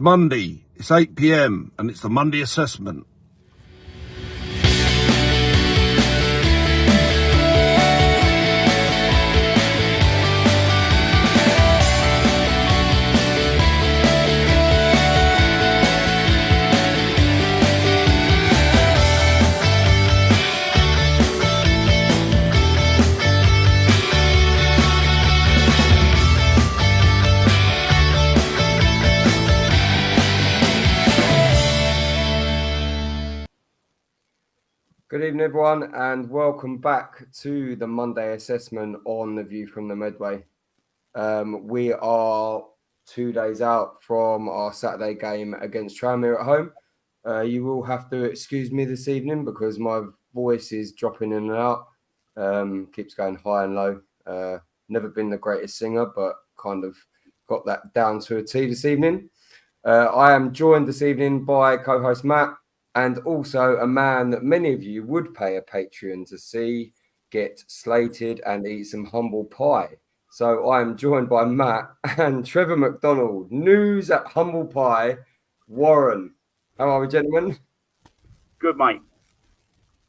Monday, it's 8 p.m. and it's the Monday assessment. Good evening, everyone, and welcome back to the Monday assessment on the View from the Medway. We are 2 days out from our Saturday game against Tranmere at home. You will have to excuse me this evening because my voice is dropping in and out. Keeps going high and low. Never been the greatest singer, but kind of got that down to a T this evening. I am joined this evening by co-host Matt, and also a man that many of you would pay a Patreon to see get slated and eat some humble pie. So I am joined by Matt and Trevor McDonald. News at Humble Pie. Warren, how are we, gentlemen? Good, mate.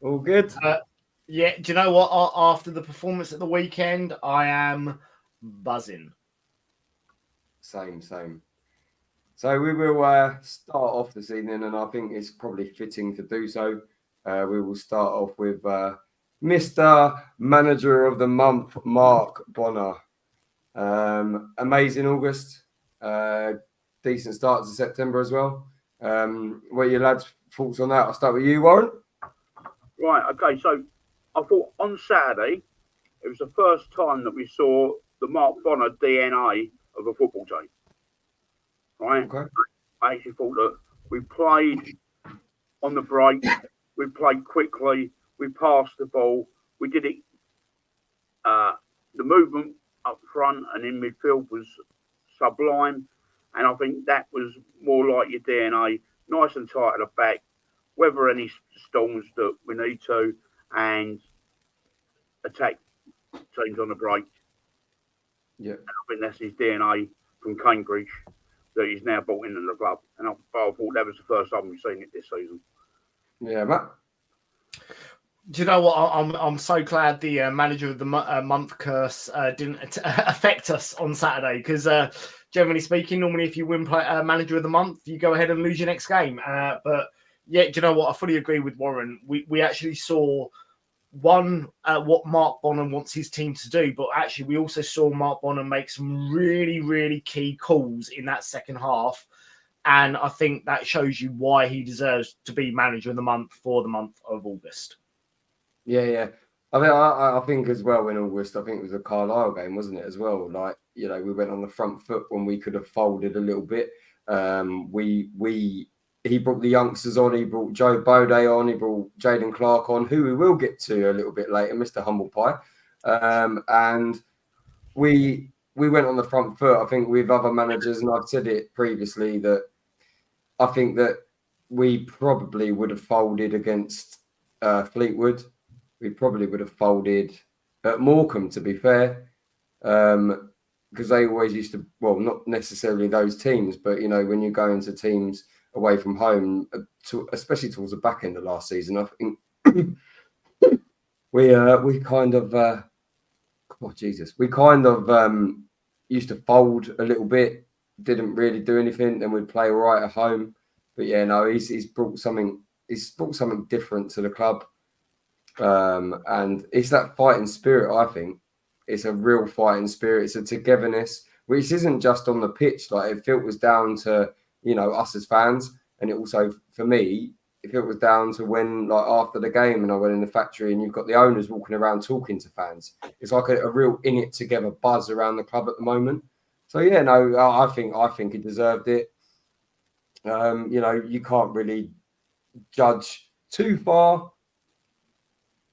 All good? Yeah, do you know what? After the performance at the weekend, I am buzzing. Same. So we will start off this evening, and I think it's probably fitting to do so. We will start off with Mr. Manager of the Month, Mark Bonner. Amazing August. Decent start to September as well. What are your lads' thoughts on that? I'll start with you, Warren. Right, okay, so I thought on Saturday, it was the first time that we saw the Mark Bonner DNA of a football team. Right? Okay. I actually thought that we played on the break, we played quickly, we passed the ball, we did it. The movement up front and in midfield was sublime, and I think that was more like your DNA, nice and tight at the back, weather any storms that we need to, and attack teams on the break. Yeah. And I think that's his DNA from Cambridge that he's now brought into the club. And I thought that was the first time we've seen it this season. Yeah, Matt. Do you know what? I'm so glad the manager of the month curse didn't affect us on Saturday, because generally speaking, normally if you win manager of the month, you go ahead and lose your next game. But yeah, do you know what? I fully agree with Warren. We actually saw what Mark Bonner wants his team to do, but actually we also saw Mark Bonner make some really, really key calls in that second half. And I think that shows you why he deserves to be manager of the month for the month of August. Yeah. I think as well in August, I think it was a Carlisle game, wasn't it, as well? Like, you know, we went on the front foot when we could have folded a little bit. He brought the youngsters on. He brought Joe Bode on. He brought Jaden Clark on, who we will get to a little bit later, Mr. Humble Pie. And we went on the front foot, I think, with other managers, and I've said it previously that I think that we probably would have folded against Fleetwood. We probably would have folded at Morecambe, to be fair, because they always used to, well, not necessarily those teams, but, you know, when you go into teams away from home, especially towards the back end of last season, I think we kind of used to fold a little bit, didn't really do anything, then we'd play all right at home. But yeah, no, he's brought something different to the club, and it's that fighting spirit. I think it's a real fighting spirit. It's a togetherness, which isn't just on the pitch. Like, it filters down to, you know, us as fans, and it also, for me, if it was down to when, like, after the game and I went in the factory and you've got the owners walking around talking to fans, it's like a real in it together buzz around the club at the moment. So yeah, no, I think he deserved it. You know, you can't really judge too far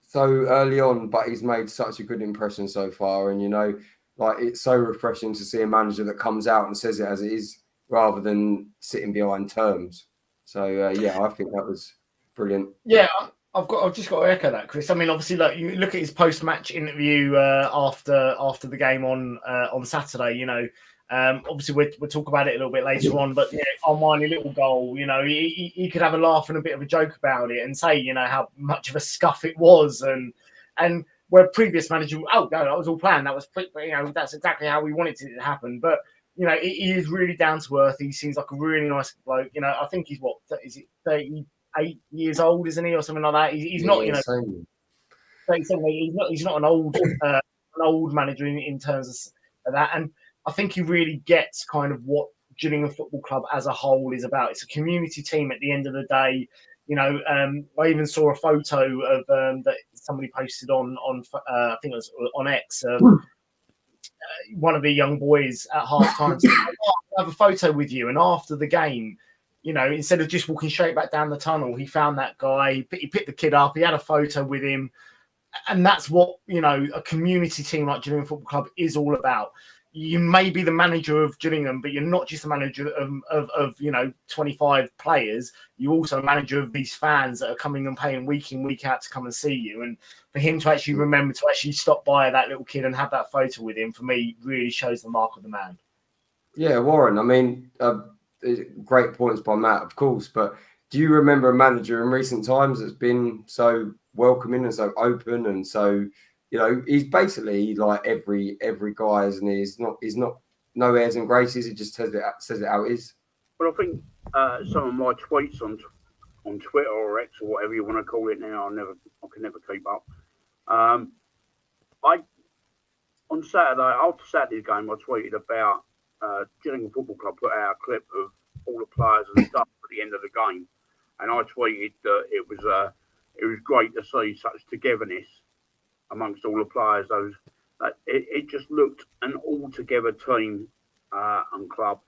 so early on, but he's made such a good impression so far, and, you know, like, it's so refreshing to see a manager that comes out and says it as it is, rather than sitting behind terms. So yeah, I think that was brilliant. Yeah, I've just got to echo that, Chris. I mean, obviously, like, you look at his post-match interview after the game on Saturday. You know, Obviously, we'll talk about it a little bit later on, but yeah, Armani little goal, you know, he could have a laugh and a bit of a joke about it and say, you know, how much of a scuff it was, and where previous manager, oh no, that was all planned, that was, you know, that's exactly how we wanted it to happen. But you know, he is really down to earth. He seems like a really nice bloke. You know, I think he's 38 years old, isn't he, or something like that? He's not, you know, 37. He's not an old manager in terms of that. And I think he really gets kind of what Gillingham Football Club as a whole is about. It's a community team at the end of the day. You know, I even saw a photo of that somebody posted on I think it was on X. One of the young boys at half time said, "Oh, I have a photo with you." And after the game, you know, instead of just walking straight back down the tunnel, he found that guy. He picked the kid up. He had a photo with him. And that's what, you know, a community team like Gillingham Football Club is all about. You may be the manager of Gillingham, but you're not just a manager of you know, 25 players. You're also a manager of these fans that are coming and paying week in, week out to come and see you. And for him to actually remember to actually stop by that little kid and have that photo with him, for me, really shows the mark of the man. Yeah, Warren, I mean, great points by Matt, of course, but do you remember a manager in recent times that's been so welcoming and so open and so, you know, he's basically like every guy, isn't he? He's not no airs and graces. He just says it how it is. But I think some of my tweets on Twitter or X or whatever you want to call it now, I can never keep up. On Saturday, after Saturday's game, I tweeted about Gillingham Football Club put out a clip of all the players and stuff at the end of the game, and I tweeted that it was great to see such togetherness amongst all the players. It just looked an all-together team and club.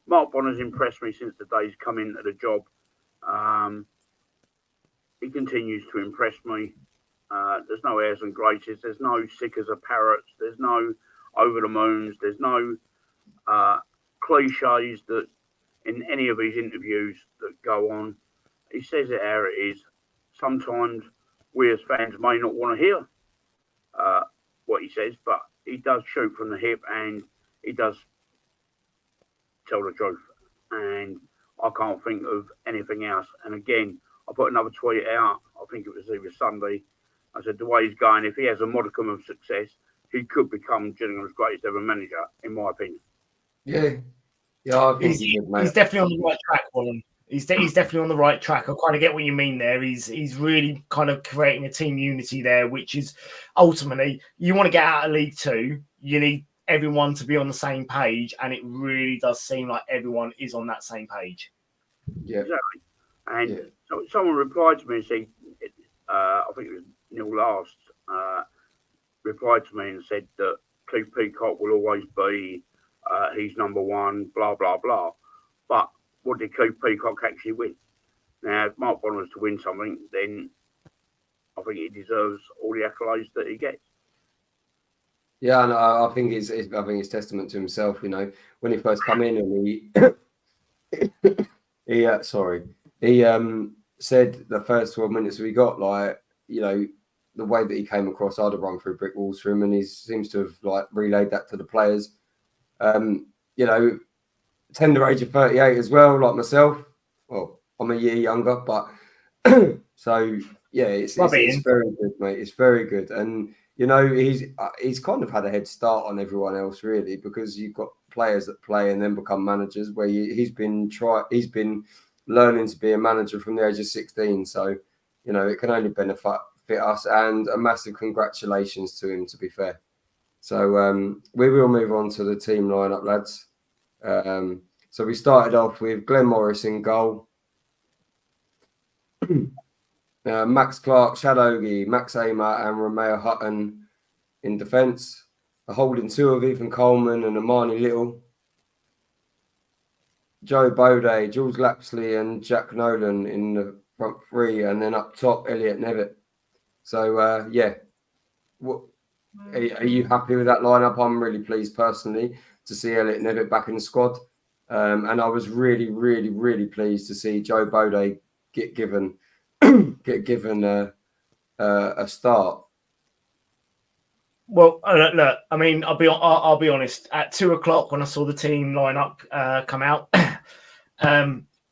Mark Bonner's impressed me since the day he's come into the job. He continues to impress me. There's no airs and graces. There's no sick as a parrots. There's no over the moons. There's no cliches that in any of his interviews that go on. He says it how it is. Sometimes we as fans may not want to hear what he says, but he does shoot from the hip and he does tell the truth. And I can't think of anything else. And again, I put another tweet out. I think it was either Sunday. I said, the way he's going, if he has a modicum of success, he could become Gillingham's greatest ever manager, in my opinion. Yeah, I think he's definitely on the right track, Warren. He's definitely on the right track. I kind of get what you mean there. He's really kind of creating a team unity there, which is ultimately, you want to get out of League Two, you need everyone to be on the same page, and it really does seem like everyone is on that same page. Yeah, exactly. And so someone replied to me and said, I think it was Neil Last, replied to me and said that Keith Peacock will always be, he's number one, blah, blah, blah. But what did Keith Peacock actually win? Now, if Mark Bonner was to win something, then I think he deserves all the accolades that he gets. Yeah, and I think it's testament to himself. You know, when he first come in and he said the first 12 minutes we got, like, you know, the way that he came across, I'd have run through brick walls for him, and he seems to have like relayed that to the players. You know, tender age of 38 as well, like myself. Well, I'm a year younger, but so yeah, it's very good, mate. It's very good, and you know, he's kind of had a head start on everyone else, really, because you've got players that play and then become managers. Where he's been learning to be a manager from the age of 16. So, you know, it can only benefit us, and a massive congratulations to him, to be fair. So we will move on to the team lineup, lads. So we started off with Glenn Morris in goal, Max Clark, Shadogi, Max Amer and Romeo Hutton in defence. A holding two of Ethan Coleman and Amani Little. Joe Bode, Jules Lapsley and Jack Nolan in the front three, and then up top, Elliot Nevitt. So, yeah. Are you happy with that lineup? I'm really pleased personally to see Elliot Nevitt back in the squad. And I was really, really, really pleased to see Joe Bode get given a start. Well, look, I mean, I'll be honest. At 2:00 when I saw the team line up come out,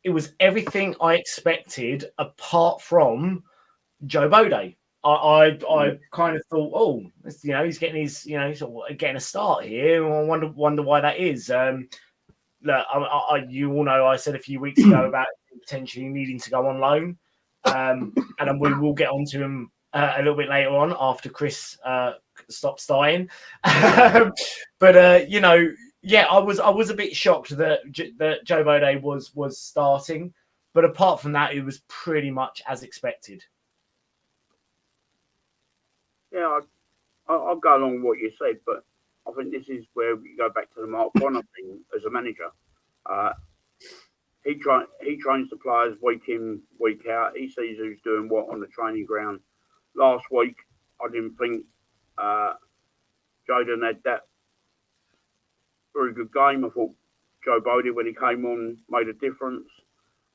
it was everything I expected, apart from Joe Bode. I kind of thought, oh, he's getting his, sort of getting a start here. I wonder why that is. Look, you all know I said a few weeks ago about potentially needing to go on loan, and then we will get onto him a little bit later on after Kris stops dying. But yeah, I was a bit shocked that Joe Bode was starting, but apart from that, it was pretty much as expected. Yeah, I'll go along with what you said, but I think this is where we go back to the Mark Bonner thing as a manager. He trains the players week in, week out. He sees who's doing what on the training ground. Last week, I didn't think Jordan had that very good game. I thought Joe Bode, when he came on, made a difference.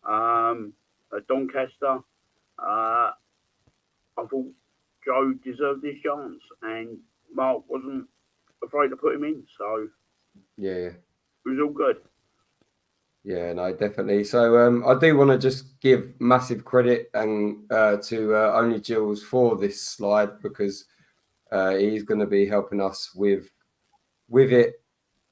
At Doncaster, I thought Joe deserved his chance, and Mark wasn't afraid to put him in. So yeah, it was all good. Yeah, no, definitely. So I do want to just give massive credit and to Only Gills for this slide, because he's going to be helping us with it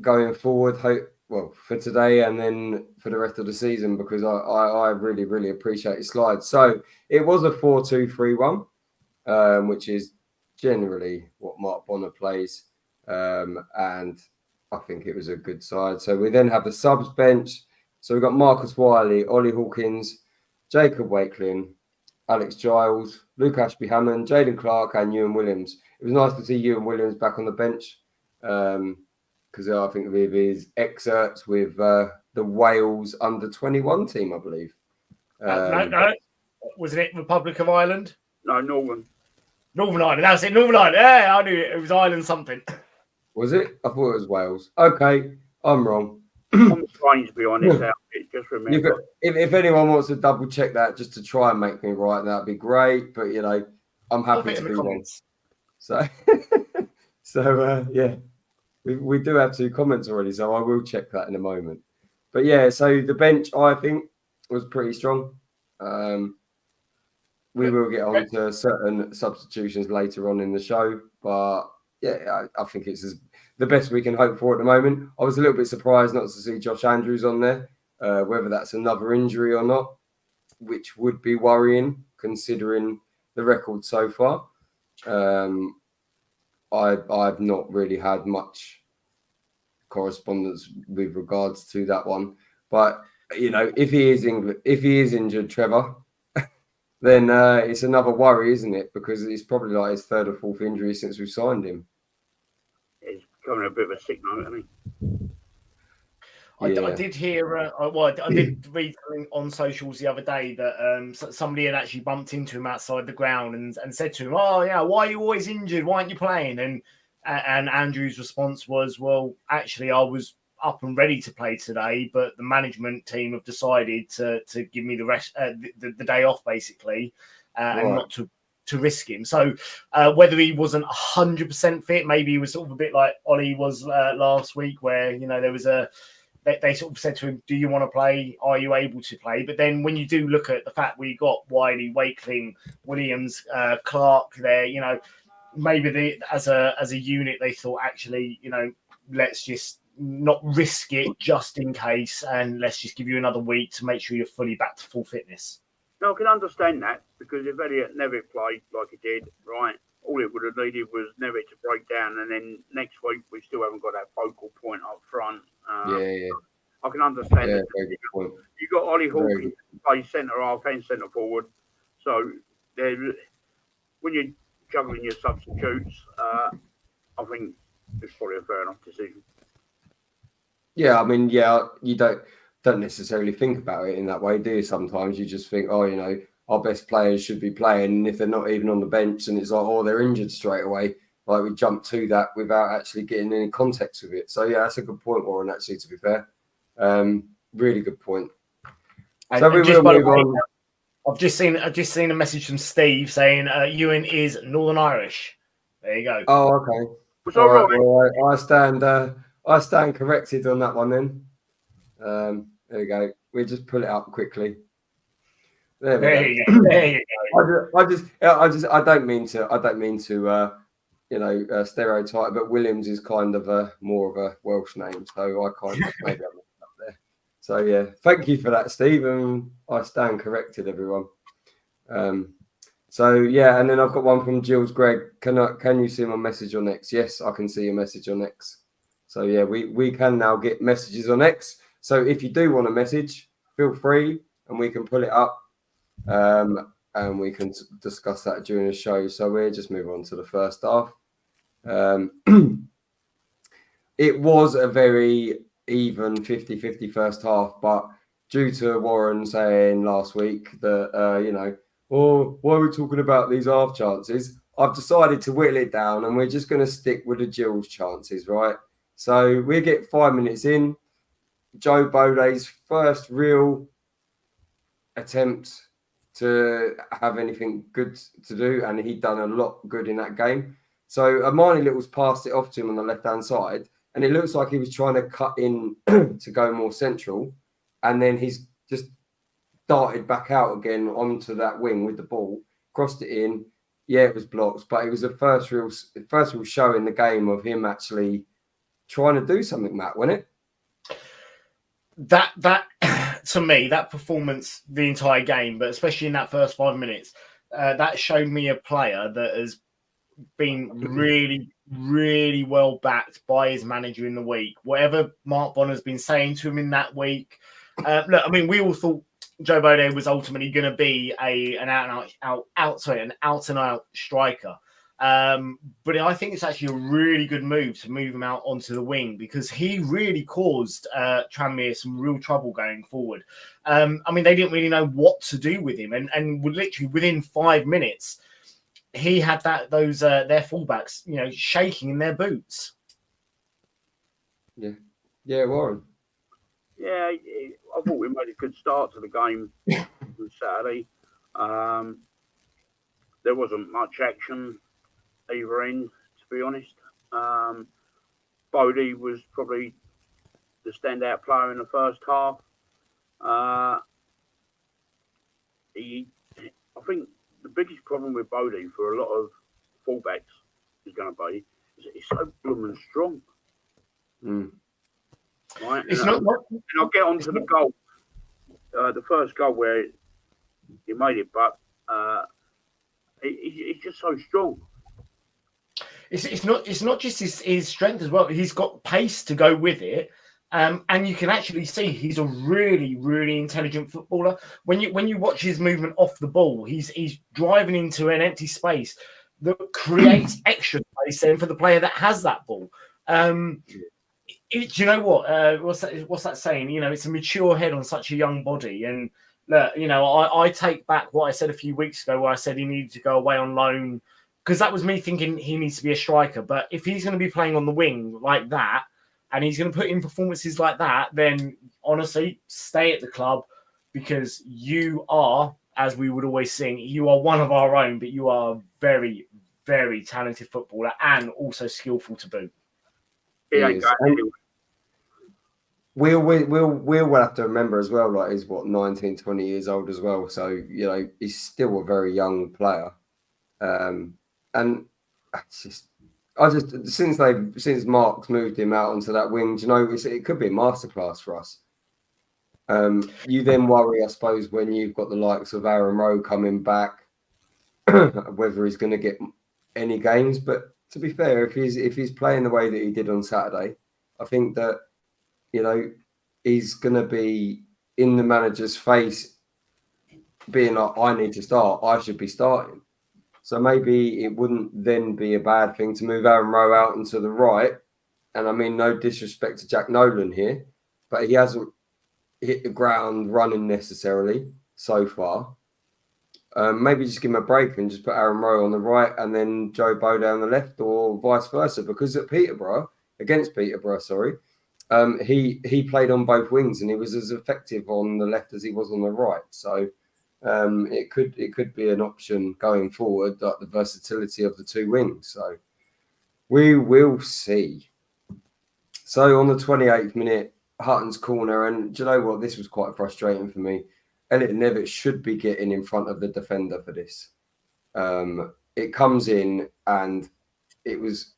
going forward. For today and then for the rest of the season, because I really, really appreciate his slides. So it was a 4-2-3-1, which is generally what Mark Bonner plays, and I think it was a good side. So we then have the subs bench. So we've got Marcus Wiley, Ollie Hawkins, Jacob Wakeling, Alex Giles, Luke Ashby-Hammond, Jaden Clark, and Ewan Williams. It was nice to see Ewan Williams back on the bench, because I think of his excerpts with the Wales under-21 team, I believe. No. Wasn't it Republic of Ireland? No, Northern Ireland. That's it, Northern Ireland. Yeah, I knew it was Ireland something. Was it? I thought it was Wales. Okay, I'm wrong. I'm trying to be honest. Just remember, if anyone wants to double check that just to try and make me right, that'd be great. But I'm happy to be wrong. So, yeah, we do have 2 comments already, so I will check that in a moment. But yeah, so the bench I think was pretty strong. We will get on to certain substitutions later on in the show, but yeah, I think it's the best we can hope for at the moment. I was a little bit surprised not to see Josh Andrews on there, whether that's another injury or not, which would be worrying considering the record so far. I've not really had much correspondence with regards to that one, but if he is injured, Trevor, then it's another worry, isn't it? Because it's probably like his 3rd or 4th injury since we've signed him. It's becoming a bit of a sick note, isn't he? I did hear, I did read something on socials the other day that somebody had actually bumped into him outside the ground and said to him, "Oh yeah, why are you always injured? Why aren't you playing?" And Andrew's response was, "Well, actually, I was up and ready to play today, but the management team have decided to give me the rest, the day off, basically, and not to risk him." So whether he wasn't 100% fit, maybe he was sort of a bit like Ollie was last week, where there was they sort of said to him, "Do you want to play? Are you able to play?" But then when you do look at the fact we got Wiley, Wakeling, Williams, Clark there, maybe as a unit they thought, actually, let's just not risk it just in case, and let's just give you another week to make sure you're fully back to full fitness. No, I can understand that, because if Elliot Nevitt played like he did, right, all it would have needed was Nevitt to break down, and then next week we still haven't got that focal point up front. Yeah. I can understand Yeah, that. You got Ollie Hawkins to play centre half and centre forward, so when you're juggling your substitutes, I think it's probably a fair enough decision. Yeah, I mean, you don't necessarily think about it in that way, do you? Sometimes you just think, our best players should be playing, and if they're not even on the bench, and it's like, oh, they're injured straight away. Like, we jump to that without actually getting any context with it. So yeah, that's a good point, Warren. Actually, to be fair, really good point. So we will move on. I've just seen a message from Steve saying Ewan is Northern Irish. There you go. Oh, okay. Was all right. Well, I stand corrected on that one then. There we go. We just pull it up quickly. There we You go. go. There you go. I don't mean to stereotype, but Williams is kind of a more of a Welsh name, so I kind of maybe I'm up there. So yeah, thank you for that, Steve, and I stand corrected, everyone. So yeah, and then I've got one from Jill's Greg. Can you see my message on X? Yes, I can see your message on X. So yeah, we can now get messages on X. So if you do want a message, feel free, and we can pull it up. And we can discuss that during the show. So we'll just move on to the first half. It was a very even 50-50 first half, but due to Warren saying last week that, why are we talking about these half chances? I've decided to whittle it down and we're just going to stick with the Gills chances, right? So we get 5 minutes in. Joe Boday's first real attempt to have anything good to do, and he'd done a lot good in that game. So Armani Little's passed it off to him on the left-hand side, and it looks like he was trying to cut in to go more central, and then he's just darted back out again onto that wing with the ball, crossed it in. Yeah, it was blocked, but it was the first real show in the game of him actually trying to do something, Matt, wasn't it? That to me, that performance the entire game, but especially in that first 5 minutes, that showed me a player that has been really, really well backed by his manager in the week. Whatever Mark Bonner's been saying to him in that week. Look, I mean, we all thought Joe Boday was ultimately going to be an out and out striker. But I think it's actually a really good move to move him out onto the wing, because he really caused Tranmere some real trouble going forward. I mean, they didn't really know what to do with him, and literally within 5 minutes, he had those their fullbacks, shaking in their boots. Yeah, Warren. Yeah, I thought we made a good start to the game on Saturday. There wasn't much action either end, to be honest. Bodie was probably the standout player in the first half. I think the biggest problem with Bodie for a lot of fullbacks is going to be is that he's so blooming strong. Right? It's and I'll get on to the goal, the first goal where he made it, but he's just so strong. It's not just his strength as well. He's got pace to go with it, and you can actually see he's a really, really intelligent footballer. When you watch his movement off the ball, he's driving into an empty space that creates extra space then for the player that has that ball. Do you know what? What's that saying? It's a mature head on such a young body. And look, I take back what I said a few weeks ago, where I said he needed to go away on loan, because that was me thinking he needs to be a striker. But if he's going to be playing on the wing like that, and he's going to put in performances like that, then honestly, stay at the club, because you are, as we would always sing, you are one of our own, but you are a very, very talented footballer and also skillful to boot. He ain't going anywhere. We'll have to remember as well, like, he's 19, 20 years old as well. So, he's still a very young player. And since Mark's moved him out onto that wing, it could be a masterclass for us. You then worry, I suppose, when you've got the likes of Aaron Rowe coming back, whether he's going to get any games. But to be fair, if he's playing the way that he did on Saturday, I think that he's going to be in the manager's face, being like, I need to start. I should be starting. So maybe it wouldn't then be a bad thing to move Aaron Rowe out into the right. And I mean, no disrespect to Jack Nolan here, but he hasn't hit the ground running necessarily so far. Maybe just give him a break and just put Aaron Rowe on the right and then Joe Boday on the left, or vice versa. Because at against Peterborough, he played on both wings and he was as effective on the left as he was on the right. So it could be an option going forward, like the versatility of the two wings. So We will see. So on the 28th minute, Hutton's corner, and do you know what? This was quite frustrating for me. Elliot Nevitt should be getting in front of the defender for this. It comes in, and it was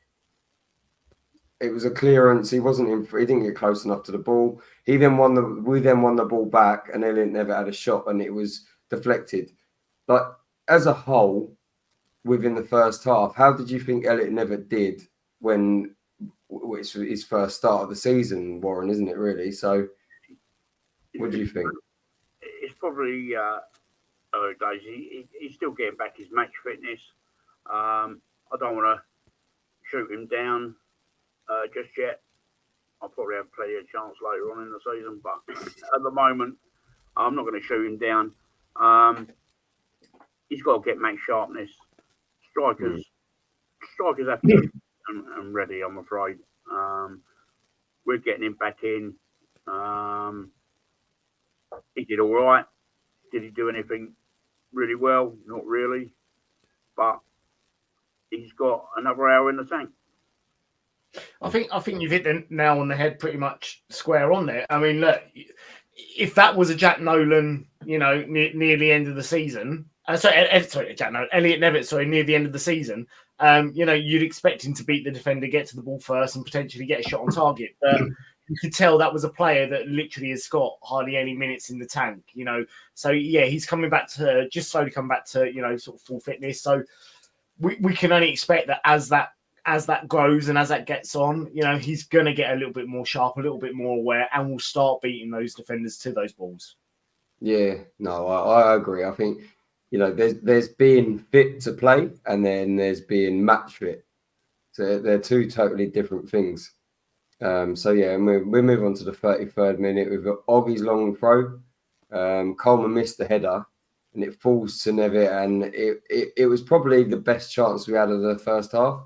a clearance. He wasn't in. He didn't get close enough to the ball. We then won the ball back, and Elliot Nevitt had a shot, and it was deflected. But as a whole, within the first half, how did you think Elliot Nevitt did when it's his first start of the season, Warren, isn't it, really? So what do you think? It's probably early days. He's still getting back his match fitness. I don't want to shoot him down just yet. I'll probably have plenty of chance later on in the season, but at the moment, I'm not going to shoot him down. He's got to get match sharpness. Strikers have to be and ready, I'm afraid. We're getting him back in. He did all right. Did he do anything really well? Not really. But he's got another hour in the tank. I think you've hit the nail on the head pretty much square on there. I mean, look, if that was a Jack Nolan, near the end of the season, Elliot Nevitt, near the end of the season, you'd expect him to beat the defender, get to the ball first, and potentially get a shot on target. But you could tell that was a player that literally has got hardly any minutes in the tank, So yeah, he's coming back to slowly come back to sort of full fitness. So we can only expect that as that grows and as that gets on, he's going to get a little bit more sharp, a little bit more aware, and will start beating those defenders to those balls. Yeah, no, I agree. I think, there's being fit to play and then there's being match fit. So they're two totally different things. So yeah, and we move on to the 33rd minute with Oggie's long throw. Coleman missed the header and it falls to Nevitt, and it was probably the best chance we had of the first half.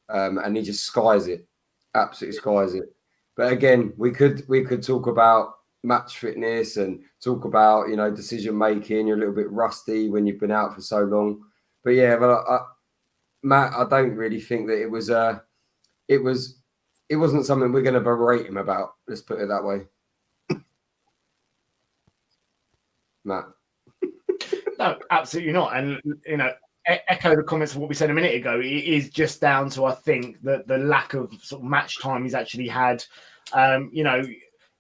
And he just skies it, absolutely skies it. But again, we could talk about match fitness and talk about decision making. You're a little bit rusty when you've been out for so long. But yeah, Matt, I don't really think that it wasn't something we're going to berate him about. Let's put it that way. Matt. No, absolutely not. And echo the comments of what we said a minute ago. It is just down to, I think, the lack of sort of match time he's actually had.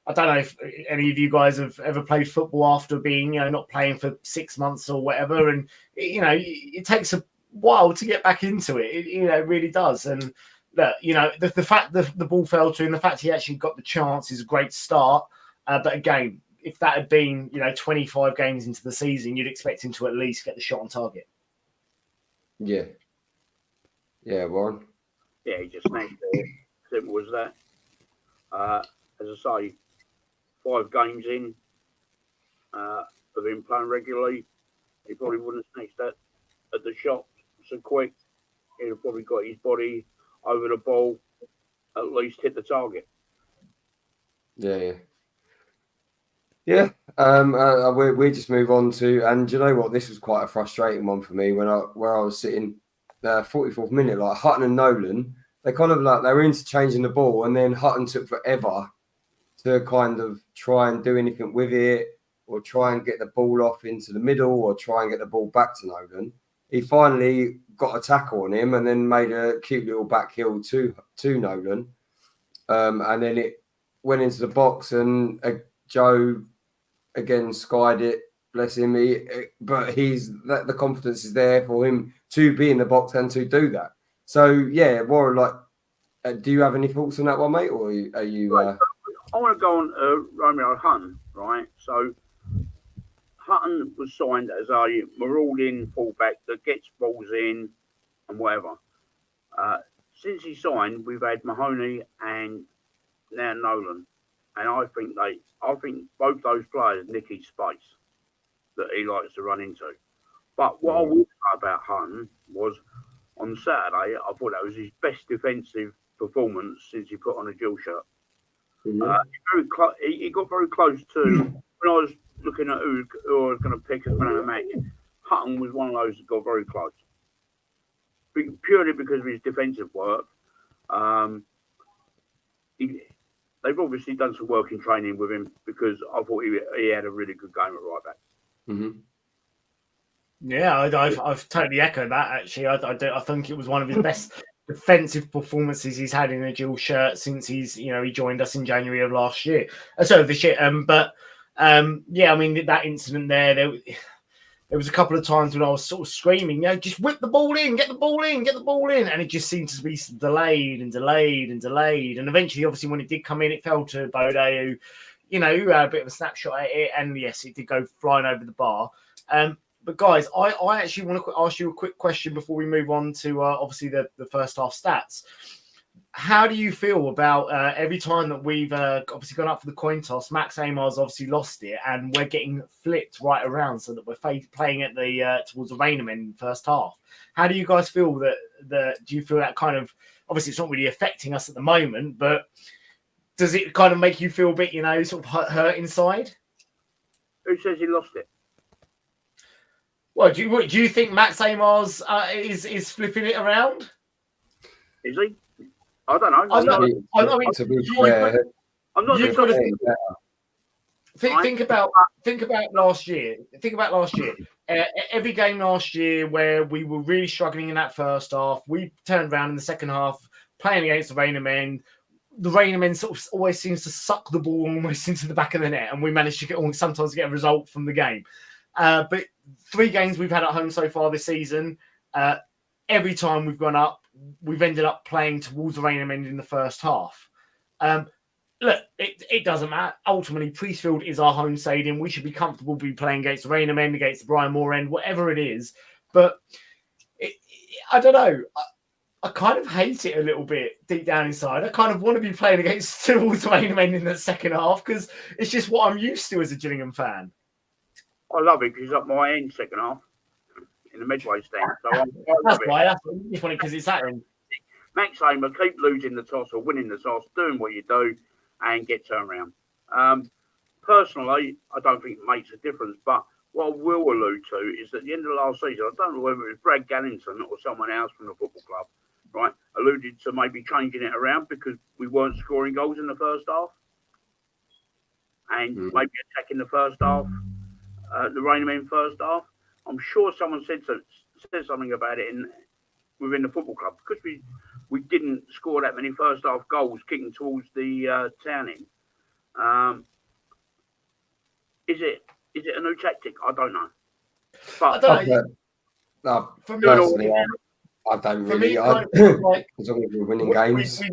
I don't know if any of you guys have ever played football after being, not playing for 6 months or whatever. And, it takes a while to get back into it. It really does. And, the fact that the ball fell to him, the fact he actually got the chance is a great start. But again, if that had been, 25 games into the season, you'd expect him to at least get the shot on target. Yeah. Yeah, Warren. Yeah, he just smashed it. Simple as that. As I say, 5 games in of him playing regularly, he probably wouldn't have snatched that at the shot so quick. He'd have probably got his body over the ball, at least hit the target. Yeah. We just move on to, and you know what? This was quite a frustrating one for me where I was sitting 44th minute, like Hutton and Nolan. They kind of they were interchanging the ball, and then Hutton took forever to kind of try and do anything with it, or try and get the ball off into the middle, or try and get the ball back to Nolan. He finally got a tackle on him, and then made a cute little back heel to Nolan, and then it went into the box, and Joe again skied it. Bless him, but the confidence is there for him to be in the box and to do that. So yeah, Warren, do you have any thoughts on that one, mate, or are you? Right. I want to go on Romeo Hutton, right? So Hutton was signed as a marauding fullback that gets balls in and whatever. Since he signed, we've had Mahoney and now Nolan, and I think both those players nick his space that he likes to run into. But what I will say about Hutton was on Saturday, I thought that was his best defensive performance since he put on a dual shirt. He got very close to, when I was looking at who I was going to pick as man of the match, Hutton was one of those that got very close. Purely because of his defensive work, They've obviously done some work in training with him because I thought he had a really good game at right back. Mm-hmm. Yeah, I've totally echoed that. Actually, I think it was one of his best defensive performances he's had in a dual shirt since he joined us in January of last year. This year. Yeah, I mean that incident there was a couple of times when I was sort of screaming, just whip the ball in, get the ball in, and it just seemed to be delayed. And eventually, obviously, when it did come in, it fell to Bode, who, a bit of a snapshot at it, and yes, it did go flying over the bar. But guys, I actually want to ask you a quick question before we move on to obviously the first half stats. How do you feel about every time that we've obviously gone up for the coin toss? Max Amar's obviously lost it, and we're getting flipped right around so that we're playing at the towards the Raynham in the first half. How do you guys feel do you feel that kind of, obviously it's not really affecting us at the moment, but does it kind of make you feel a bit, sort of hurt inside? Who says he lost it? Well, do you think Max Amar's is flipping it around? Is he? I don't know. Think about last year. Every game last year where we were really struggling in that first half, we turned around in the second half, playing against the Raynham end. The Raynham end sort of always seems to suck the ball almost into the back of the net, and we managed to sometimes get a result from the game. But 3 games we've had at home so far this season, every time we've gone up, we've ended up playing towards the Raynham end in the first half. Look, it doesn't matter. Ultimately, Priestfield is our home stadium. We should be comfortable be playing against the Raynham end, against the Brian Moore end, whatever it is. But I don't know. I kind of hate it a little bit deep down inside. I kind of want to be playing against towards the Raynham end in the second half because it's just what I'm used to as a Gillingham fan. I love it because it's up my end second half in the Medway stand. So that's why. That's just funny because it's that end. Max Amer, keep losing the toss or winning the toss, doing what you do, and get turned around. Personally, I don't think it makes a difference. But what I will allude to is that at the end of the last season, I don't know whether it was Brad Gallington or someone else from the football club, right, alluded to maybe changing it around because we weren't scoring goals in the first half, and maybe attacking the first half. The Raynham in first half. I'm sure someone said something about it within the football club because we didn't score that many first half goals kicking towards the town end. Is it a new tactic? I don't know. But I don't really. As long as we're winning games.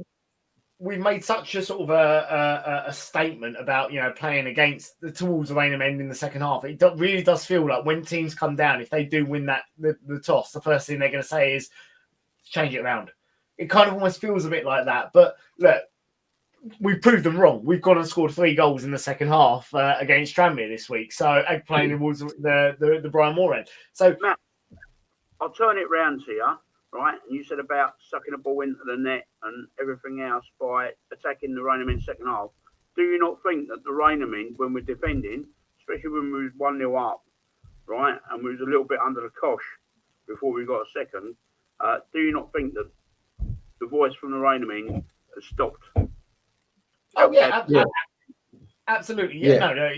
We've made such a sort of a statement about playing against towards the Raynham end in the second half. It really does feel like when teams come down, if they do win the toss, the first thing they're going to say is change it around. It kind of almost feels a bit like that. But look, we've proved them wrong. We've gone and scored 3 goals in the second half against Tranmere this week. So playing towards the Brian Moore end. So Matt, I'll turn it round to you. Right, and you said about sucking the ball into the net and everything else by attacking the Raynham in second half. Do you not think that the Raynham in, when we're defending, especially when we was 1-0 up, right, and we was a little bit under the cosh before we got a second, do you not think that the voice from the Raynham in has stopped? Oh yeah, absolutely. Yeah. No.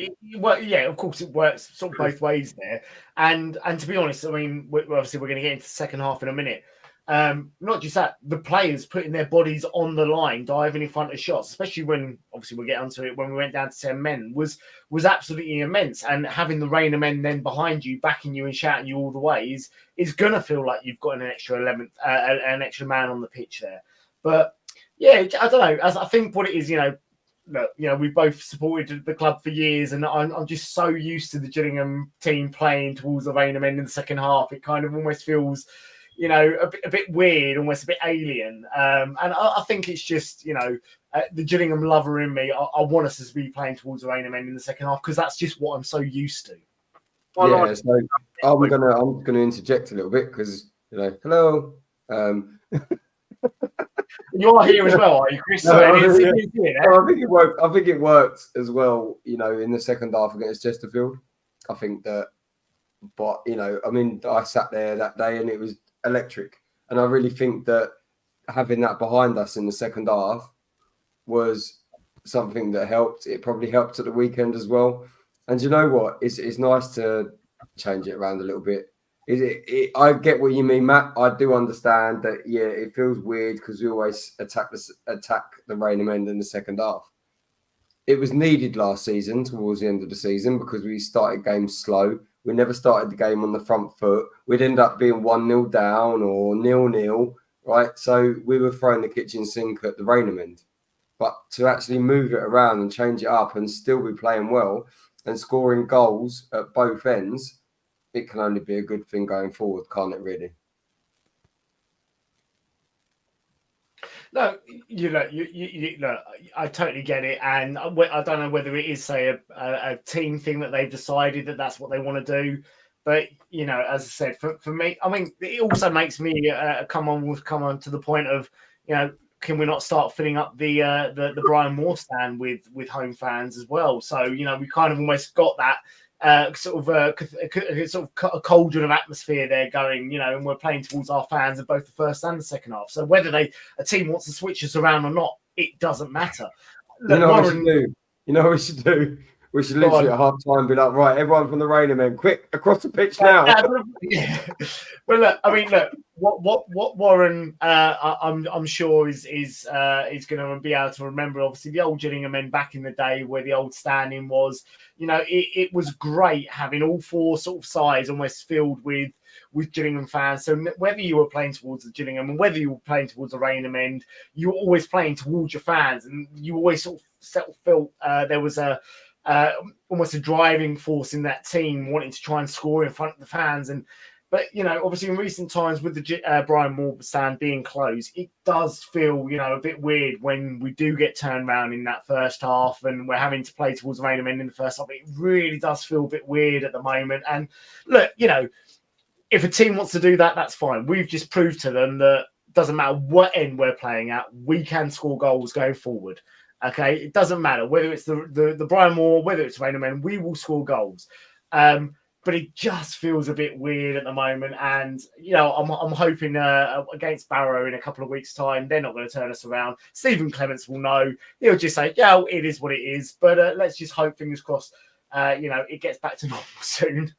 Of course, it works sort of both ways there. And to be honest, I mean, obviously we're going to get into the second half in a minute. Not just that, the players putting their bodies on the line, diving in front of shots, especially when obviously we'll get onto it when we went down to 10 men, was absolutely immense. And having the Raynham men then behind you, backing you and shouting you all the way is gonna feel like you've got an extra 11th, an extra man on the pitch there. But yeah, I don't know. As I think what it is, look, we've both supported the club for years, and I'm just so used to the Gillingham team playing towards the Raynham end in the second half. It kind of almost feels, a bit weird, almost a bit alien. And I think it's just, the Gillingham lover in me. I want us to be playing towards the Raynham end in the second half because that's just what I'm so used to. Yeah, so I'm gonna interject a little bit because hello. You are here as well, are you, Kris? No, I think it worked. I think it worked as well. In the second half against Chesterfield. I think that, but I mean, I sat there that day and it was electric, and I really think that having that behind us in the second half was something that helped. It probably helped at the weekend as well. And you know what? It's nice to change it around a little bit. I get what you mean, Matt. I do understand that. Yeah, it feels weird because we always attack the Rainham end in the second half. It was needed last season towards the end of the season because we started games slow. We never started the game on the front foot. We'd end up being 1-0 down or 0-0, right? So we were throwing the kitchen sink at the Rainham end. But to actually move it around and change it up and still be playing well and scoring goals at both ends, it can only be a good thing going forward, can't it, really? No, you know, I totally get it, and I don't know whether it is, say, a team thing that they've decided that that's what they want to do. But you know, as I said, for me, I mean, it also makes me come on to the point of, you know, can we not start filling up the Brian Moore stand with home fans as well? So you know, we kind of almost got that. Sort of a cauldron of atmosphere there going, you know, and we're playing towards our fans in both the first and the second half. So whether a team wants to switch us around or not, it doesn't matter. Look, what we should do? You know what we should do? We should literally at half time be like, right, everyone from the Rainham end, quick, across the pitch now. Yeah. But look, I mean, look, what Warren, I'm sure is going to be able to remember. Obviously, the old Gillingham end back in the day, where the old standing was. You know, it was great having all four sort of sides almost filled with Gillingham fans. So whether you were playing towards the Gillingham and whether you were playing towards the Rainham end, you were always playing towards your fans, and you always sort of felt there was almost a driving force in that team wanting to try and score in front of the fans. But you know, obviously in recent times with the Brian Moore stand being closed, it does feel, you know, a bit weird when we do get turned around in that first half and we're having to play towards the Rainham end in the first half. It really does feel a bit weird at the moment. And look, you know, if a team wants to do that, that's fine. We've just proved to them that doesn't matter what end we're playing at, we can score goals going forward. Okay, it doesn't matter whether it's the Brian Moore, whether it's Rainham end, we will score goals. But it just feels a bit weird at the moment, and you know, I'm hoping against Barrow in a couple of weeks' time, they're not going to turn us around. Stephen Clements will know; he'll just say, "Yeah, it is what it is." But let's just hope, fingers crossed, you know, it gets back to normal soon.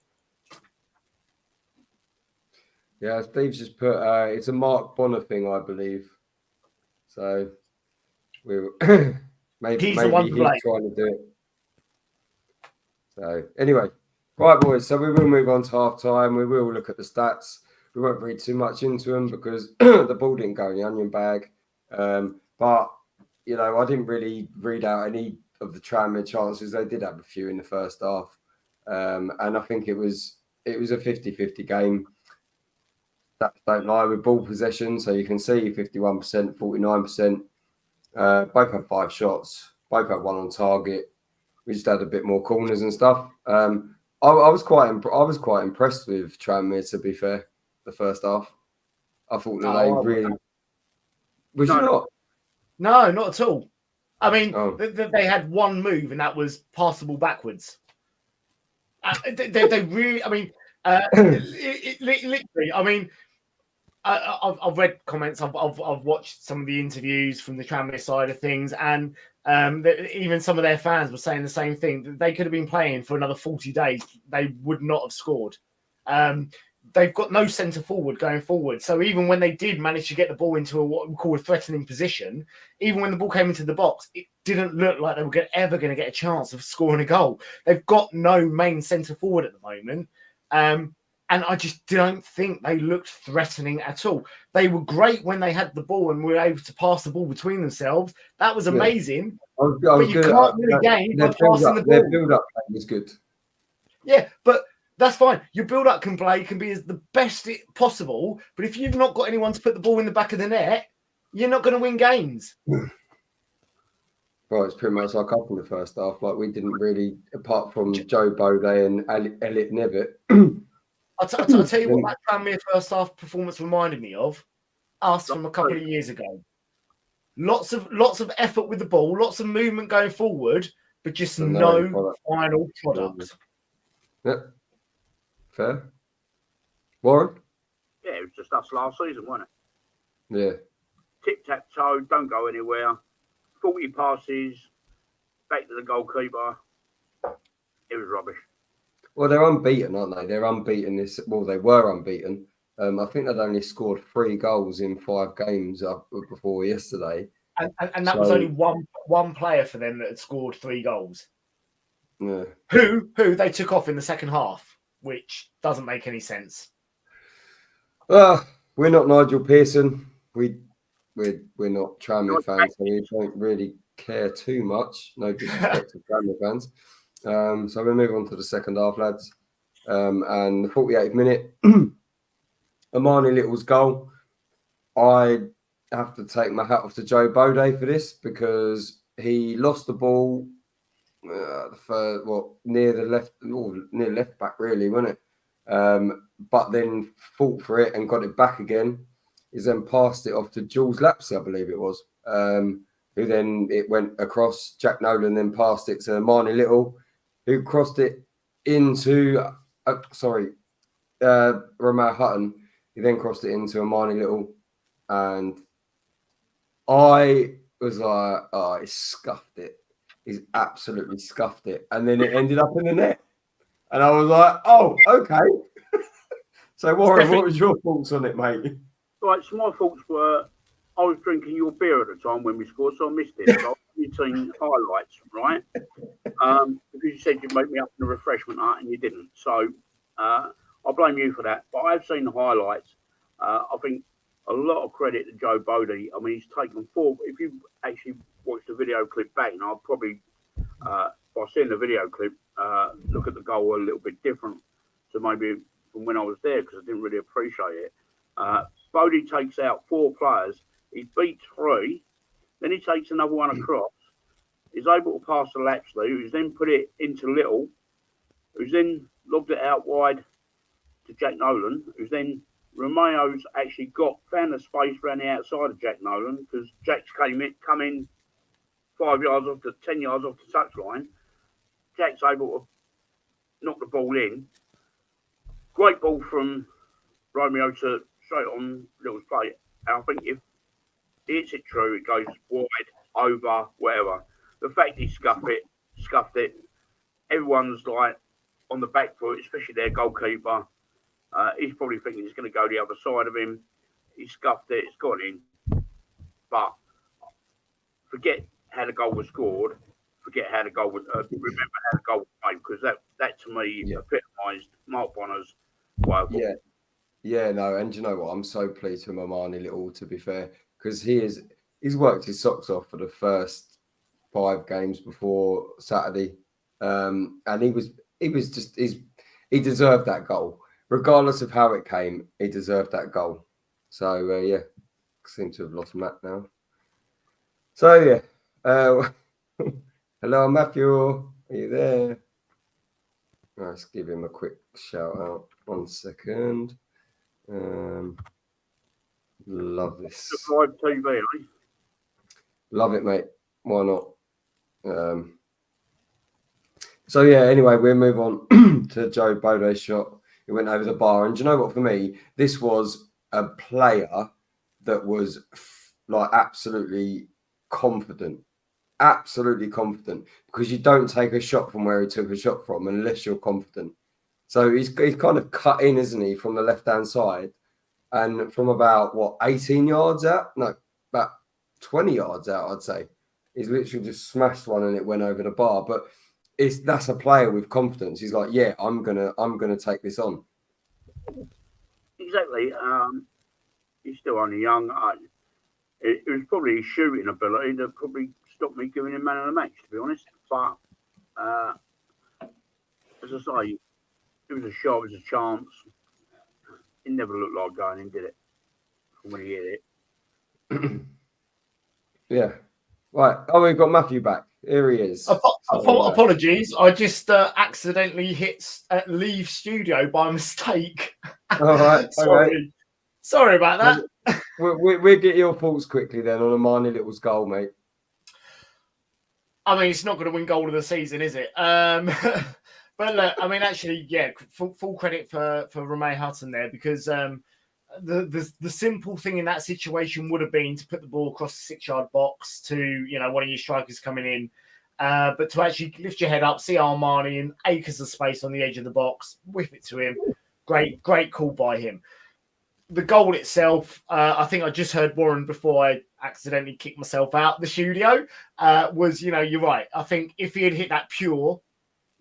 Yeah, Steve's just put it's a Mark Bonner thing, I believe. So we maybe he's trying to do it. So anyway. Right, boys, so we will move on to half-time. We will look at the stats. We won't read too much into them because the ball didn't go in the onion bag. But, you know, I didn't really read out any of the Tranmere chances. They did have a few in the first half. And I think it was a 50-50 game. Stats don't lie with ball possession. So you can see 51%, 49%. Both had 5 shots. Both had 1 on target. We just had a bit more corners and stuff. I was quite impressed with Tranmere, to be fair, the first half. I thought that they really... Was you not? No, not at all. I mean, they had one move, and that was pass the ball backwards. They really... I mean, literally, I mean, I've read comments. I've watched some of the interviews from the Tranmere side of things, and even some of their fans were saying the same thing. They could have been playing for another 40 days. They would not have scored. They've got no centre forward going forward. So even when they did manage to get the ball into what we call a threatening position, even when the ball came into the box, it didn't look like they were ever going to get a chance of scoring a goal. They've got no main centre forward at the moment. And I just don't think they looked threatening at all. They were great when they had the ball and were able to pass the ball between themselves. That was amazing. Yeah. But you can't win a game by passing the ball. Their build-up play was good. Yeah, but that's fine. Your build-up play can be as the best possible, but if you've not got anyone to put the ball in the back of the net, you're not going to win games. Well, it's pretty much like up in the first half. Like we didn't really, apart from Joe Bode and Elliot Nevitt. I'll tell you what that Tranmere first half performance reminded me of. Us from a couple of years ago. Lots of effort with the ball, lots of movement going forward, but just no final product. Yep. Fair. Warren? Yeah, it was just us last season, wasn't it? Yeah. tic-tac-toe, don't go anywhere. 40 passes, back to the goalkeeper. It was rubbish. Well, they're unbeaten, aren't they? They're unbeaten. They were unbeaten. I think they'd only scored 3 goals in 5 games before yesterday. And that was only one player for them that had scored 3 goals. Yeah. Who they took off in the second half, which doesn't make any sense. We're not Nigel Pearson. We're not Tranmere fans, so we don't really care too much. No disrespect to Tranmere fans. So we move on to the second half, lads. And the 48th minute, Amani Little's goal. I have to take my hat off to Joe Bode for this because he lost the ball near left back, really, wasn't it? But then fought for it and got it back again. He's then passed it off to Jules Lapsey, I believe it was, who then it went across. Jack Nolan then passed it to Amani Little, who crossed it into Romeo Hutton. He then crossed it into Amani Little, and I was like, oh, he scuffed it. He's absolutely scuffed it. And then it ended up in the net. And I was like, oh, okay. So, Warren, what was your thoughts on it, mate? Right, so my thoughts were, I was drinking your beer at the time when we scored, so I missed it. So I've seen highlights, right? Because you said you'd make me up in the refreshment hut and you didn't. So I blame you for that. But I've seen the highlights. I think a lot of credit to Joe Bode. I mean, he's taken 4. If you actually watch the video clip back, and I'll probably, by seeing the video clip, look at the goal a little bit different to maybe from when I was there because I didn't really appreciate it. Bode takes out 4 players. He beats 3. Then he takes another one across. He's able to pass to Lapsley, who's then put it into Little, who's then lobbed it out wide to Jack Nolan, who's then Romeo's actually found a space around the outside of Jack Nolan because Jack's come in 5 yards off 10 yards off the touchline. Jack's able to knock the ball in. Great ball from Romeo to straight on Little's plate. And I think if he hits it true, it goes wide, over, whatever. The fact he scuffed it, everyone's like on the back foot, especially their goalkeeper. He's probably thinking he's going to go the other side of him. He scuffed it, it's gone in. But forget how the goal was scored. Forget how the goal was. Remember how the goal was made because that to me epitomised Mark Bonner's way of football. Yeah, no, and you know what? I'm so pleased with Amani Little, to be fair, because he's worked his socks off for the first 5 games before Saturday, and he deserved that goal, regardless of how it came. He deserved that goal. So seem to have lost Matt now. So hello Matthew, are you there? Let's give him a quick shout out. 1 second. Love this. Live TV, eh? Love it, mate. Why not? So anyway, we'll move on to Joe Bode's shot. He went over the bar, and do you know what? For me, this was a player that was like absolutely confident, because you don't take a shot from where he took a shot from unless you're confident. So he's kind of cut in, isn't he, from the left-hand side, and from about 18 yards out? No, about 20 yards out, I'd say. He's literally just smashed one and it went over the bar. But that's a player with confidence. He's like, yeah, I'm gonna take this on. Exactly. He's still only young. It was probably his shooting ability that probably stopped me giving him man of the match, to be honest. But as I say, it was a shot, it was a chance. It never looked like going in, did it? From when he hit it. Yeah. Right. Oh, we've got Matthew back. Here he is. Apologies. I just accidentally hit leave studio by mistake. All right. Sorry about that. We'll get your thoughts quickly then on Amani Little's goal, mate. I mean, it's not going to win goal of the season, is it? But look, I mean, actually, full credit for Romeo Hutton there because the simple thing in that situation would have been to put the ball across the 6-yard box to one of your strikers coming in, but to actually lift your head up, see Armani in acres of space on the edge of the box, whip it to him. Great call by him. The goal itself, I think I just heard Warren before I accidentally kicked myself out the studio. Was you're right. I think if he had hit that pure,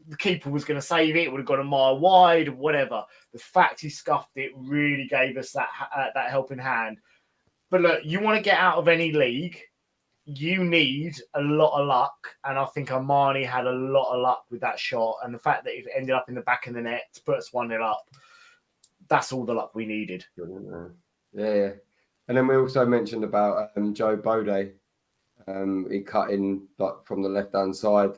the keeper was going to save it. It would have gone a mile wide, whatever. The fact he scuffed it really gave us that helping hand. But look, you want to get out of any league, you need a lot of luck. And I think Armani had a lot of luck with that shot. And the fact that it ended up in the back of the net to put us 1-0 up, that's all the luck we needed. Yeah. And then we also mentioned about Joe Bode. He cut in from the left-hand side,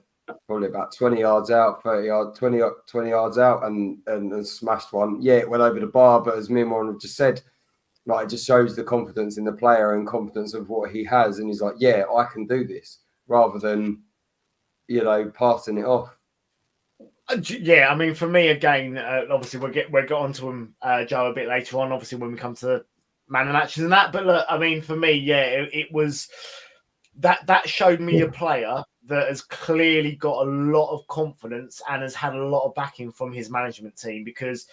probably about 20 yards out, 30 yards, 20 yards out, and smashed one. Yeah, it went over the bar, but as me and Warren have just said, it just shows the confidence in the player and confidence of what he has. And he's like, yeah, I can do this, rather than, passing it off. Yeah, I mean, for me, again, obviously we'll get onto him, Joe, a bit later on, obviously when we come to man of matches and that. But look, I mean, for me, yeah, it was that showed me a player that has clearly got a lot of confidence and has had a lot of backing from his management team, because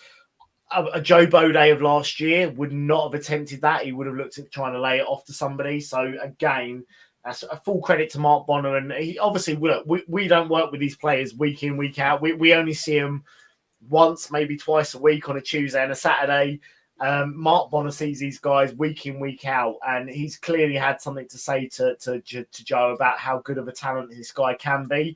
a Joe Bode of last year would not have attempted that. He would have looked at trying to lay it off to somebody. So again, that's a full credit to Mark Bonner. And he obviously, we don't work with these players week in, week out. We only see them once, maybe twice a week on a Tuesday and a Saturday. Mark Bonner sees these guys week in, week out, and he's clearly had something to say to Joe about how good of a talent this guy can be,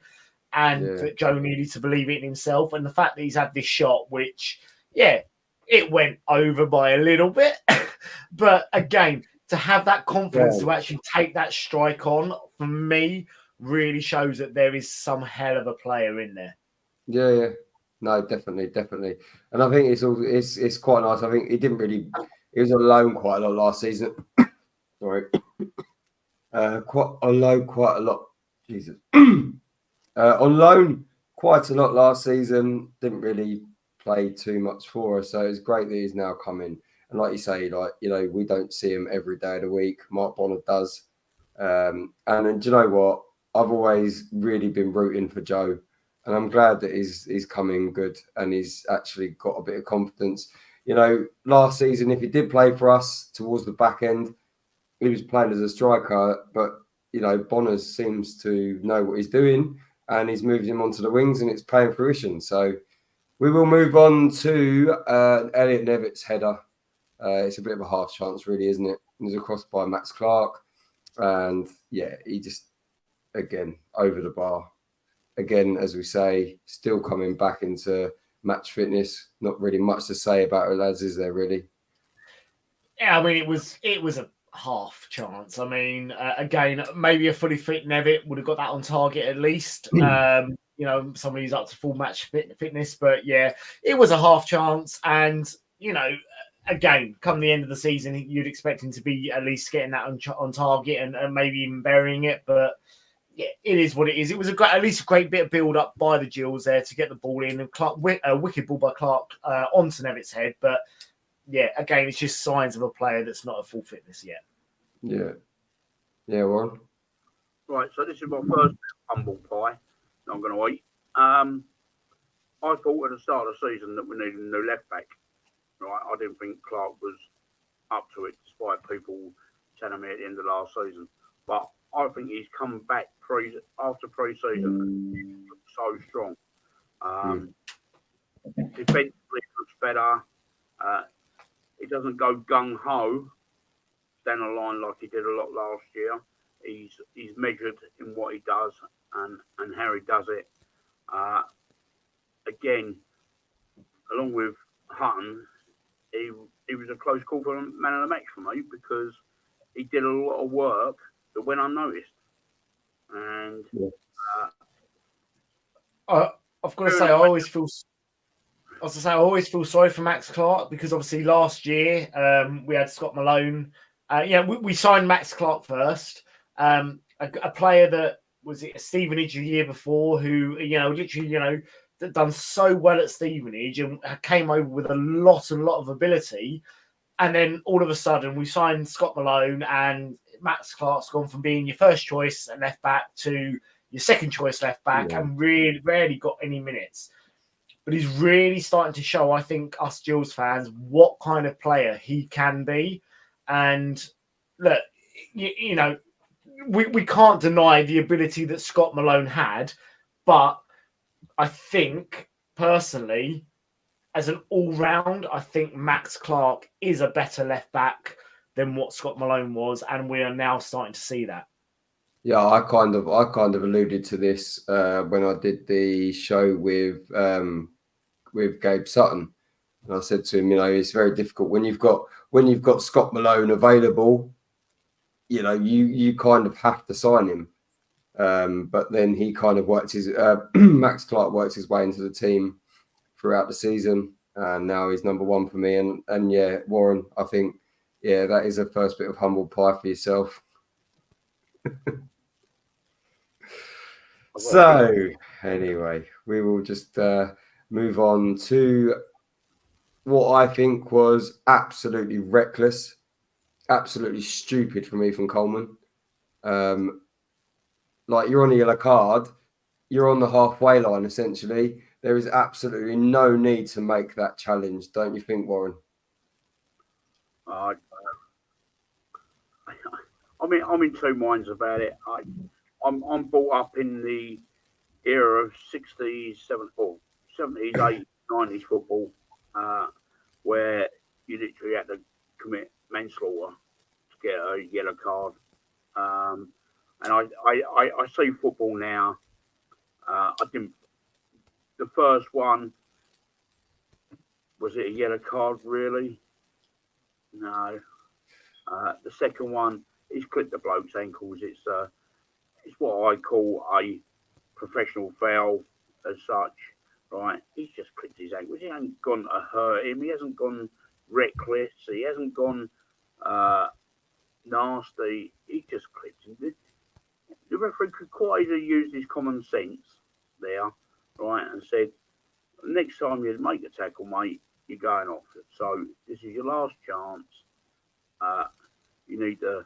and that Joe needed to believe it in himself. And the fact that he's had this shot, which, it went over by a little bit, but again, to have that confidence to actually take that strike on, for me, really shows that there is some hell of a player in there. Yeah. No, definitely. And I think it's quite nice. I think he was on loan quite a lot last season. Sorry. Quite a lot. Jesus. On loan quite a lot last season. Didn't really play too much for us. So it's great that he's now coming. And like you say, we don't see him every day of the week. Mark Bonner does. And do you know what? I've always really been rooting for Joe. And I'm glad that he's coming good and he's actually got a bit of confidence. Last season, if he did play for us towards the back end, he was playing as a striker. But, Bonner seems to know what he's doing and he's moved him onto the wings and it's paying fruition. So we will move on to Elliot Nevitt's header. It's a bit of a half chance, really, isn't it? It was across by Max Clark. And, he just, again, over the bar. Again, as we say, still coming back into match fitness. Not really much to say about it, lads, is there, really? Yeah, I mean, it was a half chance. I mean, again, maybe a fully fit Nevitt would have got that on target at least. Somebody who's up to full match fitness. But, it was a half chance. And, again, come the end of the season, you'd expect him to be at least getting that on target and maybe even burying it. But, it is what it is. It was at least a great bit of build up by the Gills there to get the ball in, and wicked ball by Clark onto Nevitt's head. But again, it's just signs of a player that's not at full fitness yet. Warren. Right, so this is my first humble pie that I'm going to eat. I thought at the start of the season that we needed a new left back. Right, I didn't think Clark was up to it, despite people telling me at the end of last season. But I think he's come back after pre-season. He looks so strong. Defensively, looks better. He doesn't go gung-ho down the line like he did a lot last year. He's measured in what he does and how he does it. Again, along with Hutton, he was a close call for man of the match for me, because he did a lot of work that went unnoticed. And I've got to say, I always feel sorry for Max Clark, because obviously last year we had Scott Malone. We signed Max Clark first, a player that was at Stevenage the year before, who literally done so well at Stevenage and came over with a lot of ability. And then all of a sudden, we signed Scott Malone, and Max Clark's gone from being your first choice at left back to your second choice left back, and really rarely got any minutes. But he's really starting to show, I think, us Gills fans, what kind of player he can be. And look, you know, we can't deny the ability that Scott Malone had, but I think personally, as an all-round, I think Max Clark is a better left back than what Scott Malone was, and we are now starting to see that. Yeah, I kind of alluded to this when I did the show with Gabe Sutton, and I said to him, you know, it's very difficult when you've got Scott Malone available. You know, you kind of have to sign him. But then he kind of worked his Max Clark worked his way into the team throughout the season, and now he's number one for me. And yeah, Warren, I think that is a first bit of humble pie for yourself. So anyway, we will just move on to what I think was absolutely reckless, absolutely stupid from Ethan Coleman. Like, you're on a yellow card, you're on the halfway line, essentially. There is absolutely no need to make that challenge, don't you think, Warren? I'm in two minds about it. I'm brought up in the era of 60s, 70s, 80s, 90s football, where you literally had to commit manslaughter to get a yellow card. And I see football now. I didn't. The first one, was it a yellow card? Really? No. The second one, he's clipped the bloke's ankles. It's what I call a professional foul as such, right? He's just clipped his ankles. He hasn't gone to hurt him. He hasn't gone reckless. He hasn't gone nasty. He just clipped him. The referee could quite easily use his common sense there, right, and said, next time you make a tackle, mate, you're going off. So this is your last chance. You need to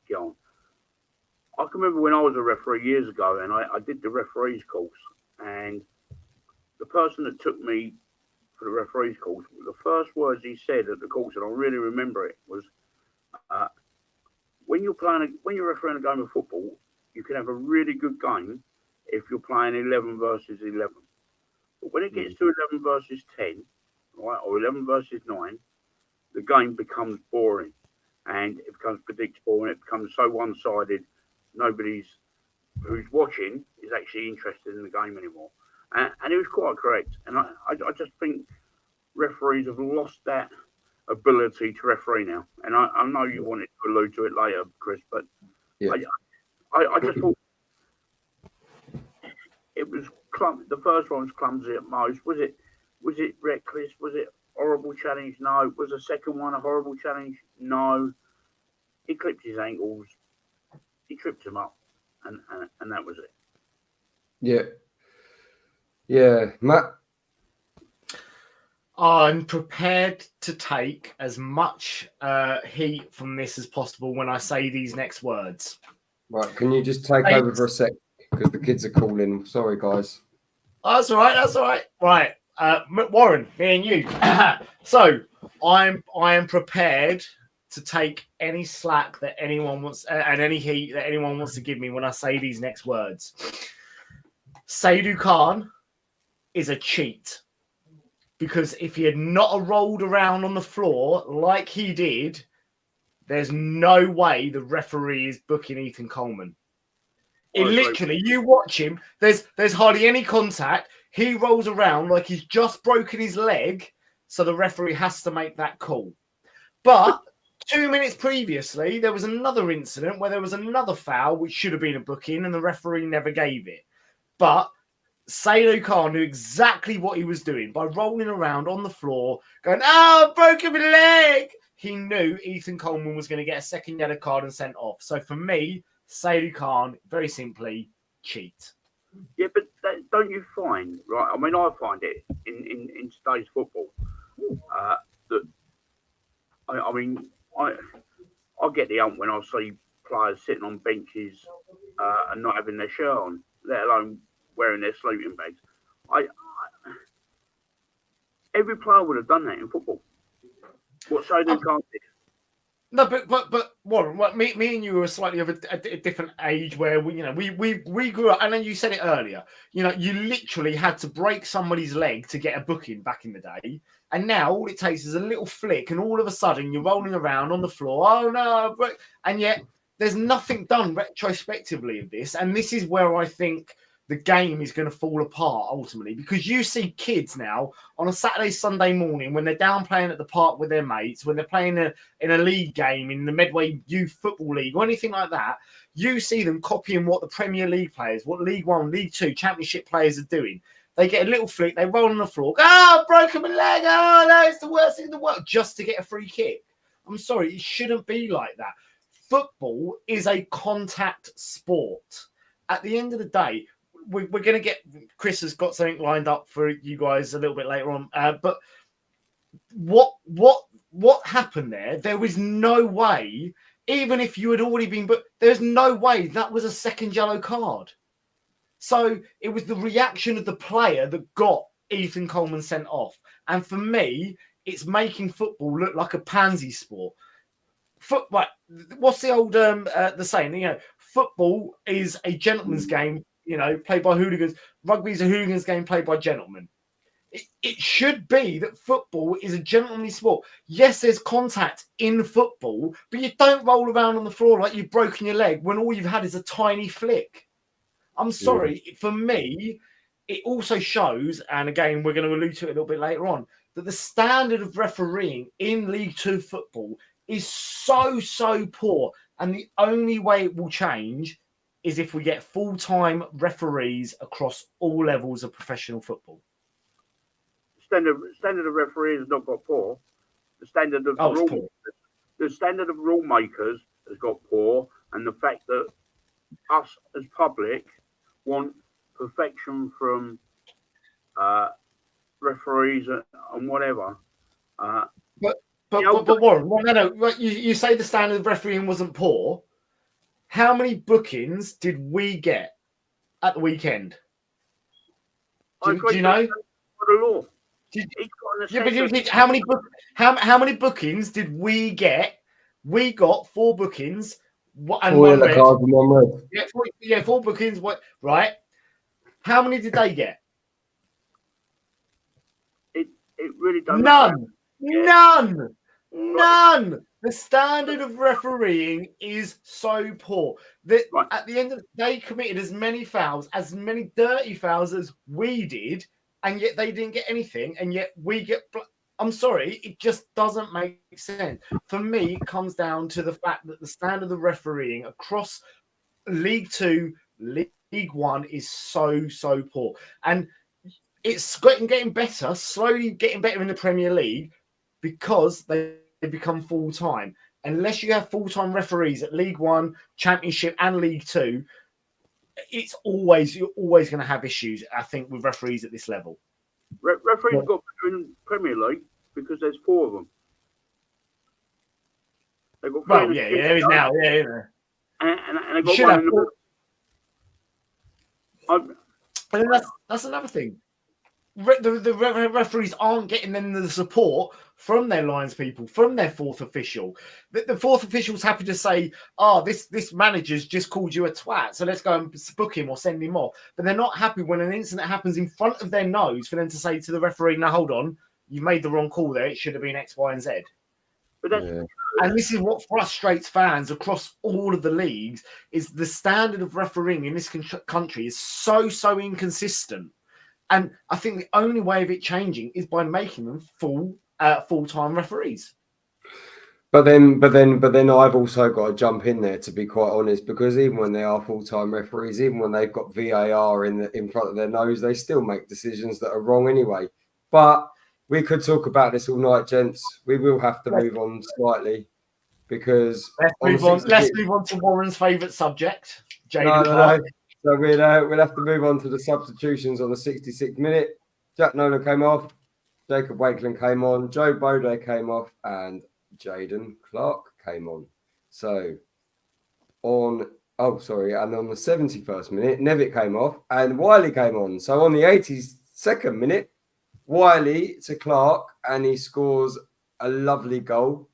get on. I can remember when I was a referee years ago, and I did the referees course, and the person that took me for the referees course, the first words he said at the course, and I really remember it, was, when you're refereeing a game of football, you can have a really good game if you're playing 11 versus 11. But when it gets to 11 versus 10, right, or 11 versus 9, the game becomes boring, and it becomes predictable, and it becomes so one-sided. Nobody's who's watching is actually interested in the game anymore. And he was quite correct. And I just think referees have lost that ability to referee now. And I know you wanted to allude to it later, Chris, but yeah. I just thought it was the first one was clumsy at most. Was it reckless? Was it horrible challenge? No. Was the second one a horrible challenge? No. He clipped his ankles. He tripped him up, and that was it. Yeah, Matt. I'm prepared to take as much heat from this as possible when I say these next words. Right, can you just take over for a sec, because the kids are calling. Sorry, guys. Oh, that's all right. Right, Warren, me and you. So I am prepared to take any slack that anyone wants and any heat that anyone wants to give me when I say these next words. Seydou Khan is a cheat, because if he had not rolled around on the floor like he did, there's no way the referee is booking Ethan Coleman. It literally, you watch him, there's hardly any contact. He rolls around like he's just broken his leg, so the referee has to make that call. But 2 minutes previously, there was another incident where there was another foul, which should have been a booking, and the referee never gave it. But Seydou Khan knew exactly what he was doing by rolling around on the floor, going, "Oh, broken my leg." He knew Ethan Coleman was going to get a second yellow card and sent off. So for me, Seydou Khan, very simply, cheat. Yeah, but don't you find, right? I mean, I find it in today's football that I mean, I get the hump when I see players sitting on benches and not having their shirt on, let alone wearing their sleeping bags. Every player would have done that in football. What so they can't do? No, but Warren, me and you were slightly of a different age where we grew up, and then you said it earlier. You literally had to break somebody's leg to get a booking back in the day, and now all it takes is a little flick, and all of a sudden you're rolling around on the floor. Oh no! And yet there's nothing done retrospectively of this, and this is where I think the game is going to fall apart ultimately, because you see kids now on a Saturday, Sunday morning when they're down playing at the park with their mates, when they're playing in a league game in the Medway Youth Football League or anything like that, you see them copying what the Premier League players, what League One, League Two, Championship players are doing. They get a little flick, they roll on the floor, broken my leg, no, it's the worst thing in the world, just to get a free kick. I'm sorry, it shouldn't be like that. Football is a contact sport. At the end of the day, we're going to get, Kris has got something lined up for you guys a little bit later on. But what happened there? There was no way, even if you had already been, but there's no way that was a second yellow card. So it was the reaction of the player that got Ethan Coleman sent off. And for me, it's making football look like a pansy sport. What's the old the saying? Football is a gentleman's game, played by hooligans. Rugby is a hooligans game played by gentlemen. It should be that football is a gentlemanly sport. Yes, there's contact in football, but you don't roll around on the floor like you've broken your leg when all you've had is a tiny flick. I'm sorry. Yeah. For me, it also shows, and again, we're going to allude to it a little bit later on, that the standard of refereeing in League Two football is so poor. And the only way it will change is if we get full-time referees across all levels of professional football. Standard of refereeing has not got poor. The standard of rule makers has got poor, and the fact that us as public want perfection from referees and whatever. But Warren, no. You say the standard of refereeing wasn't poor. How many bookings did we get at the weekend? Do you know? The law. How many bookings did we get? We got 4 bookings. And 4 yellow cards and 1 red. 4 bookings. Right? How many did they get? It really doesn't. None. The standard of refereeing is so poor that at the end of the day, they committed as many fouls, as many dirty fouls as we did, and yet they didn't get anything, and yet we get. I'm sorry, it just doesn't make sense. For me, it comes down to the fact that the standard of refereeing across League Two, League One is so poor, and it's getting better, slowly getting better in the Premier League because they become full-time. Unless you have full-time referees at League One, Championship and League Two, you're always going to have issues, I think, with referees at this level. Referees got better in Premier League because there's 4 of them. They've got 3 there is now. And they've got 1 in the and that's another thing. The referees aren't getting them the support from their lines people, from their 4th official. The 4th official's happy to say, this manager's just called you a twat, so let's go and book him or send him off. But they're not happy when an incident happens in front of their nose for them to say to the referee, now hold on, you made the wrong call there, it should have been X, Y, and Z. And this is what frustrates fans across all of the leagues, is the standard of refereeing in this country is so inconsistent. And I think the only way of it changing is by making them full-time referees. But then I've also got to jump in there, to be quite honest, because even when they are full-time referees, even when they've got VAR in front of their nose, they still make decisions that are wrong anyway. But we could talk about this all night, gents. We will have to move on slightly because let's move on to Warren's favourite subject, Jaden. No. So we'll have to move on to the substitutions on the 66th minute. Jack Nolan came off, Jacob Wakeland came on, Joe Bode came off, and Jaden Clark came on. So on the 71st minute, Nevitt came off and Wiley came on. So on the 82nd minute, Wiley to Clark, and he scores a lovely goal.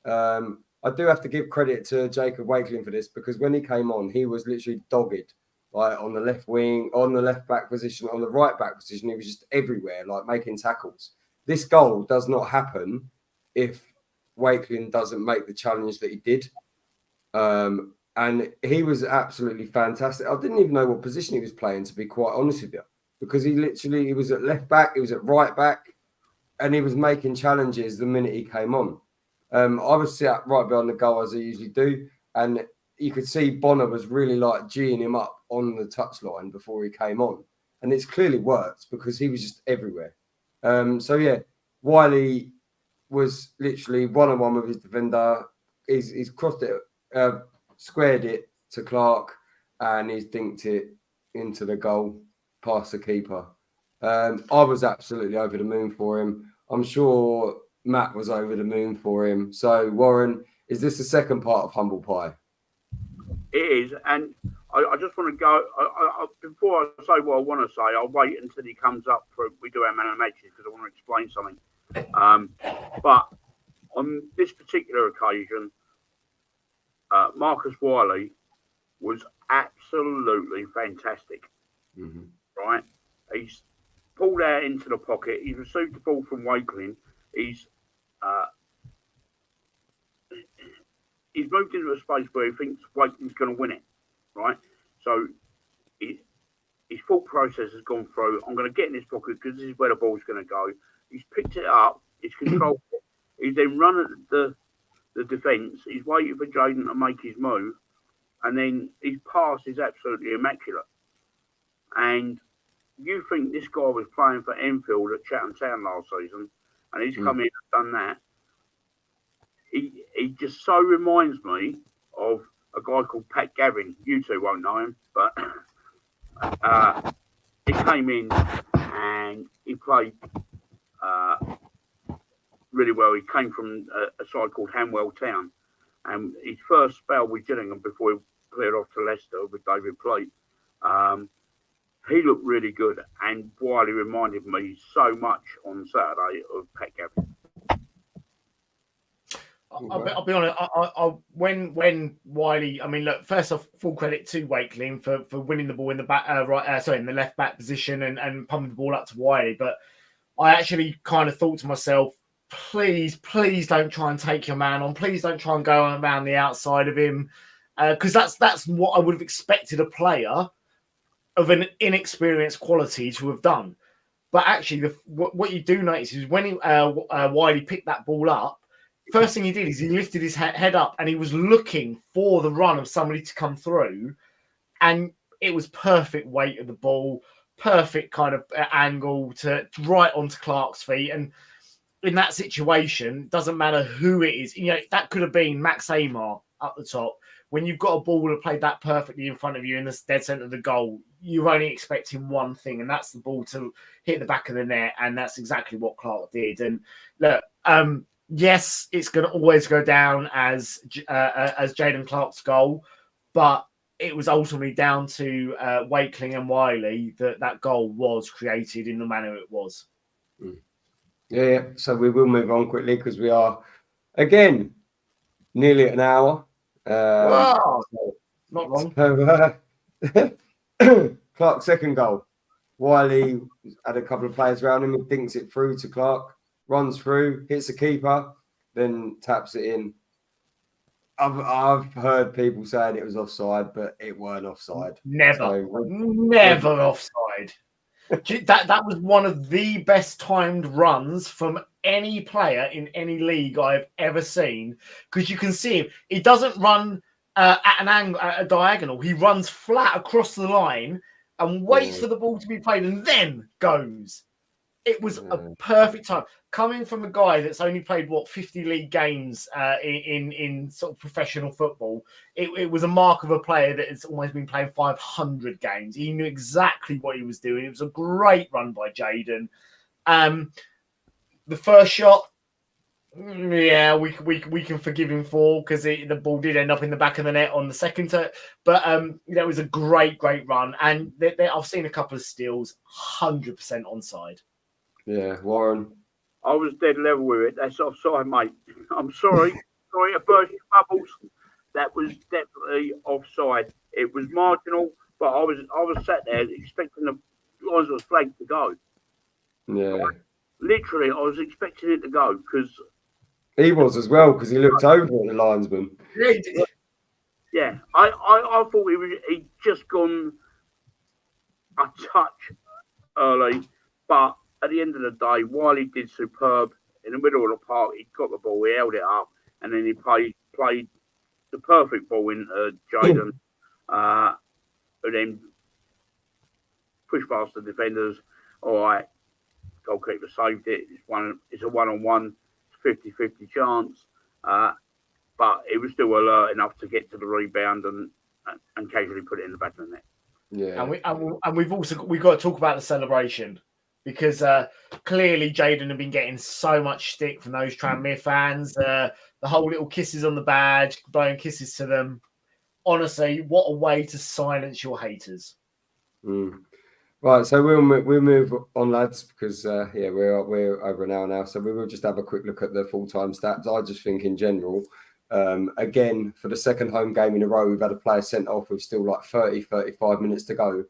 I do have to give credit to Jacob Wakeling for this, because when he came on, he was literally dogged, like on the left wing, on the left back position, on the right back position. He was just everywhere, like making tackles. This goal does not happen if Wakeling doesn't make the challenge that he did. And he was absolutely fantastic. I didn't even know what position he was playing, to be quite honest with you, because he was at left back, he was at right back, and he was making challenges the minute he came on. I was sat right behind the goal, as I usually do, and you could see Bonner was really like G'ing him up on the touchline before he came on. And it's clearly worked, because he was just everywhere. So yeah, Wiley was literally one-on-one with his defender. He's crossed it, squared it to Clark, and he's dinked it into the goal past the keeper. I was absolutely over the moon for him. I'm sure Matt was over the moon for him. So, Warren, is this the second part of Humble Pie? It is, and I just want to go. Before I say what I want to say, I'll wait until he comes up we do our man of matches, because I want to explain something. But on this particular occasion, Marcus Wiley was absolutely fantastic. Mm-hmm. Right, he's pulled out into the pocket. He's received the ball from Wakeling. He's moved into a space where he thinks Wakeling's going to win it, right? So his thought process has gone through. I'm going to get in this pocket because this is where the ball's going to go. He's picked it up. He's controlled it. He's then run at the defence. He's waiting for Jaden to make his move, and then his pass is absolutely immaculate. And you think this guy was playing for Enfield at Chatham Town last season, and he's come in and done that. He just so reminds me of a guy called Pat Gavin. You two won't know him, but he came in and he played really well. He came from a side called Hanwell Town, and his first spell with Gillingham before he cleared off to Leicester with David Pleat. He looked really good, and Wiley reminded me so much on Saturday of Pat Gavin. I'll be honest. When Wiley, I mean, look. First off, full credit to Wakeling for winning the ball in the back, in the left back position and pumping the ball up to Wiley. But I actually kind of thought to myself, please don't try and take your man on. Please don't try and go around the outside of him, because that's what I would have expected a player of an inexperienced quality to have done. But actually, what you do notice is when Wiley picked that ball up, first thing he did is he lifted his head up and he was looking for the run of somebody to come through, and it was perfect weight of the ball, perfect kind of angle to right onto Clark's feet. And in that situation, doesn't matter who it is, that could have been Max Amar up the top. When you've got a ball that played that perfectly in front of you in the dead centre of the goal, you're only expecting one thing, and that's the ball to hit the back of the net, and that's exactly what Clark did. And look, yes, it's going to always go down as Jaden Clark's goal, but it was ultimately down to Wakeling and Wiley that goal was created in the manner it was. Yeah. So we will move on quickly because we are, again, nearly at an hour. Wow, not long. So, Clark's second goal. Wiley had a couple of players around him. He dinks it through to Clark, runs through, hits the keeper, then taps it in. I've heard people saying it was offside, but it weren't offside. Never offside. That was one of the best timed runs from any player in any league I've ever seen, because you can see him. He doesn't run at an angle, at a diagonal. He runs flat across the line and waits for the ball to be played and then goes. It was a perfect time. Coming from a guy that's only played, 50 league games in sort of professional football, it was a mark of a player that has almost been playing 500 games. He knew exactly what he was doing. It was a great run by Jaden. The first shot, Yeah, we can forgive him for because the ball did end up in the back of the net on the second turn. But it was a great run, and I've seen a couple of steals, 100% onside. Yeah, Warren. I was dead level with it. That's offside, mate. I'm sorry. Sorry to burst your bubbles. That was definitely offside. It was marginal, but I was sat there expecting the linesman's flag to go. Yeah. Right? Literally, I was expecting it to go because he was as well because he looked over at the linesman. Yeah, I thought he'd just gone a touch early, but at the end of the day, Wiley did superb in the middle of the park. He got the ball, he held it up, and then he played the perfect ball into Jaden, who then pushed past the defenders. All right, goalkeeper saved it. It's a one-on-one, 50-50 chance, but it was still alert enough to get to the rebound and casually put it in the back of the net. Yeah, and we've got to talk about the celebration because clearly Jaden had been getting so much stick from those Tranmere fans. The whole little kisses on the badge, blowing kisses to them. Honestly, what a way to silence your haters. Right, so we'll move on, lads, because we're over an hour now. So we will just have a quick look at the full-time stats. I just think in general, again, for the second home game in a row, we've had a player sent off with still like 35 minutes to go,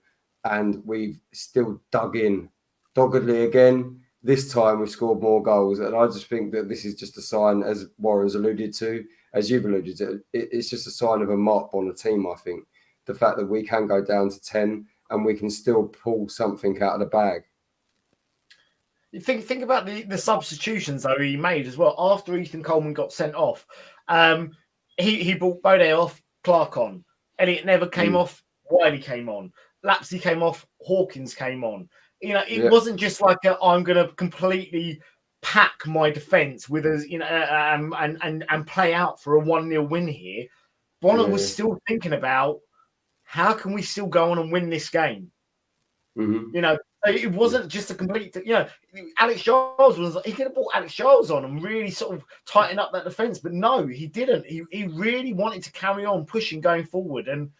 and we've still dug in doggedly again. This time we've scored more goals, and I just think that this is just a sign, as Warren's alluded to, as you've alluded to, it's just a sign of a mark on the team, I think. The fact that we can go down to 10 and we can still pull something out of the bag. You think about the substitutions, though, he made as well. After Ethan Coleman got sent off, he brought Bode off, Clark on. Elliot never came off, Wiley came on. Lapsey came off, Hawkins came on. It wasn't just like I'm going to completely pack my defence with us, and play out for a 1-0 win here. Bonner was still thinking about how can we still go on and win this game. It wasn't just a complete. Alex Giles he could have brought Alex Giles on and really sort of tighten up that defence, but no, he didn't. He really wanted to carry on pushing going forward. And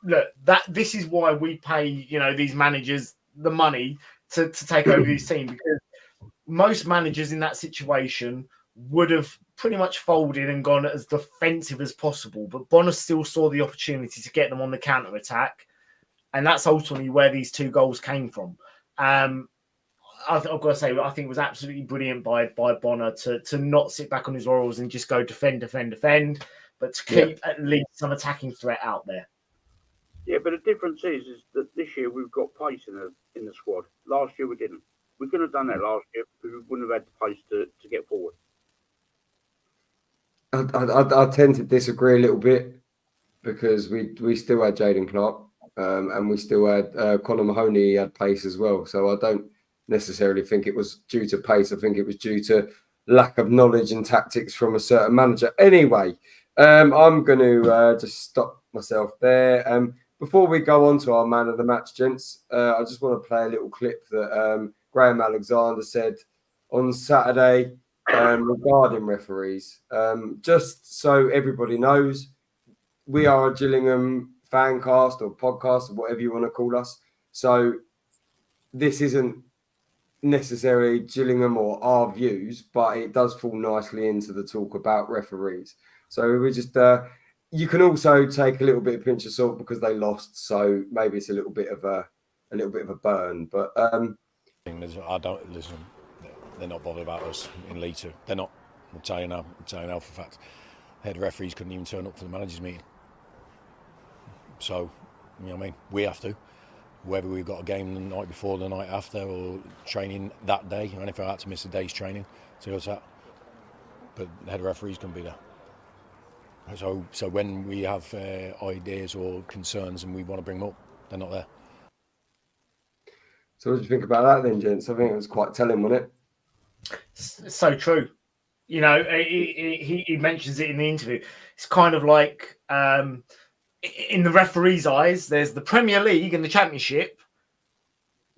look, this is why we pay these managers the money to take over these teams, because most managers in that situation would have pretty much folded and gone as defensive as possible. But Bonner still saw the opportunity to get them on the counter attack. And that's ultimately where these 2 goals came from. I've got to say, I think it was absolutely brilliant by Bonner to not sit back on his laurels and just go defend, but to keep at least some attacking threat out there. Yeah, but the difference is that this year we've got pace in the squad. Last year we didn't. We couldn't have done that last year because we wouldn't have had the pace to get forward. I tend to disagree a little bit because we still had Jaden Clark. And we still had Conor Mahoney had pace as well. So I don't necessarily think it was due to pace. I think it was due to lack of knowledge and tactics from a certain manager. Anyway, I'm going to just stop myself there. Before we go on to our man of the match, gents, I just want to play a little clip that Graham Alexander said on Saturday regarding referees. Just so everybody knows, we are a Gillingham fancast or podcast or whatever you want to call us. So this isn't necessarily Gillingham or our views, but it does fall nicely into the talk about referees. So we just you can also take a little bit of pinch of salt because they lost, so maybe it's a little bit of a burn. But I don't listen. They're not bothered about us in League Two. They're not. I'm telling you now. I'm telling you now for a fact. Head referees couldn't even turn up for the managers' meeting. So, we have to. Whether we've got a game the night before, the night after, or training that day, and if I had to miss a day's training to go to that. But the head referees can be there. So when we have ideas or concerns and we want to bring them up, they're not there. So what do you think about that then, gents? I think it was quite telling, wasn't it? So true. He mentions it in the interview. It's kind of like in the referee's eyes, there's the Premier League and the Championship,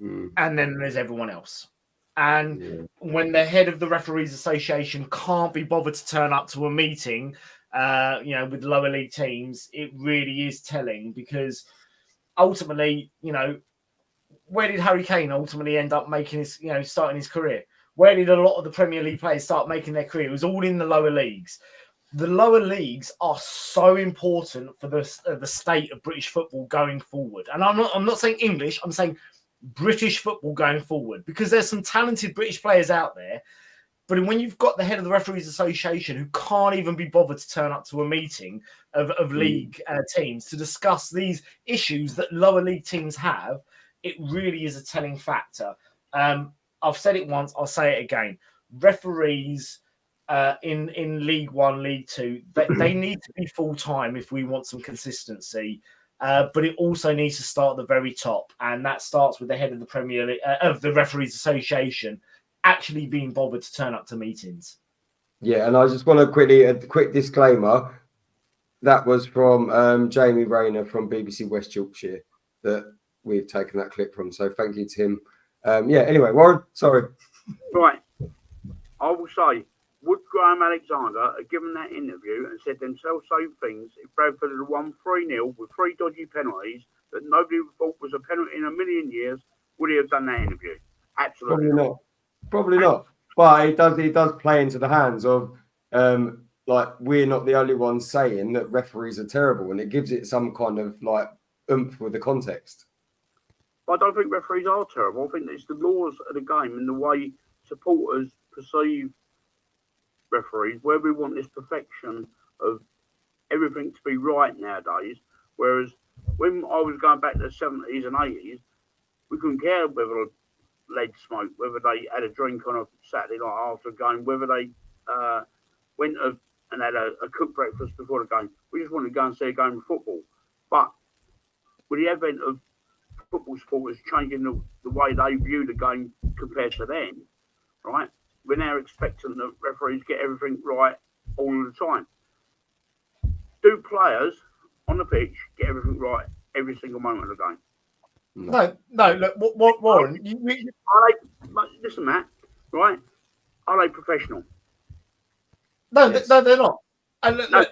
and then there's everyone else. And when the head of the Referees Association can't be bothered to turn up to a meeting, with lower league teams, it really is telling, because ultimately, where did Harry Kane ultimately end up making his, starting his career? Where did a lot of the Premier League players start making their career? It was all in the lower leagues. The lower leagues are so important for the state of British football going forward. And I'm not saying English, I'm saying British football going forward, because there's some talented British players out there. But when you've got the head of the Referees Association who can't even be bothered to turn up to a meeting of league teams to discuss these issues that lower league teams have, it really is a telling factor. I've said it once, I'll say it again. Referees in League One, League Two, they need to be full-time if we want some consistency. But it also needs to start at the very top, and that starts with the head of the Premier League, of the Referees Association, actually being bothered to turn up to meetings. Yeah, and I just want to a quick disclaimer. That was from Jamie Rayner from BBC West Yorkshire that we've taken that clip from. So thank you to him. Anyway, Warren, sorry. Right. I will say, would Graham Alexander have given that interview and said themselves same things if Bradford had won 3-0 with 3 dodgy penalties that nobody thought was a penalty in a million years? Would he have done that interview? Absolutely not. Probably not. But it does play into the hands of we're not the only ones saying that referees are terrible, and it gives it some kind of oomph with the context. I don't think referees are terrible. I think it's the laws of the game and the way supporters perceive referees, where we want this perfection of everything to be right nowadays. Whereas when I was going back to the 70s and 80s, we couldn't care whether lead smoke, whether they had a drink on a Saturday night after a game, whether they went and had a cooked breakfast before the game. We just wanted to go and see a game of football. But with the advent of football supporters changing the way they view the game compared to then, right, we're now expecting that referees get everything right all of the time. Do players on the pitch get everything right every single moment of the game? No. Look, what Warren? Listen, Matt. Right? Are they professional? No, yes. no, they're not. And are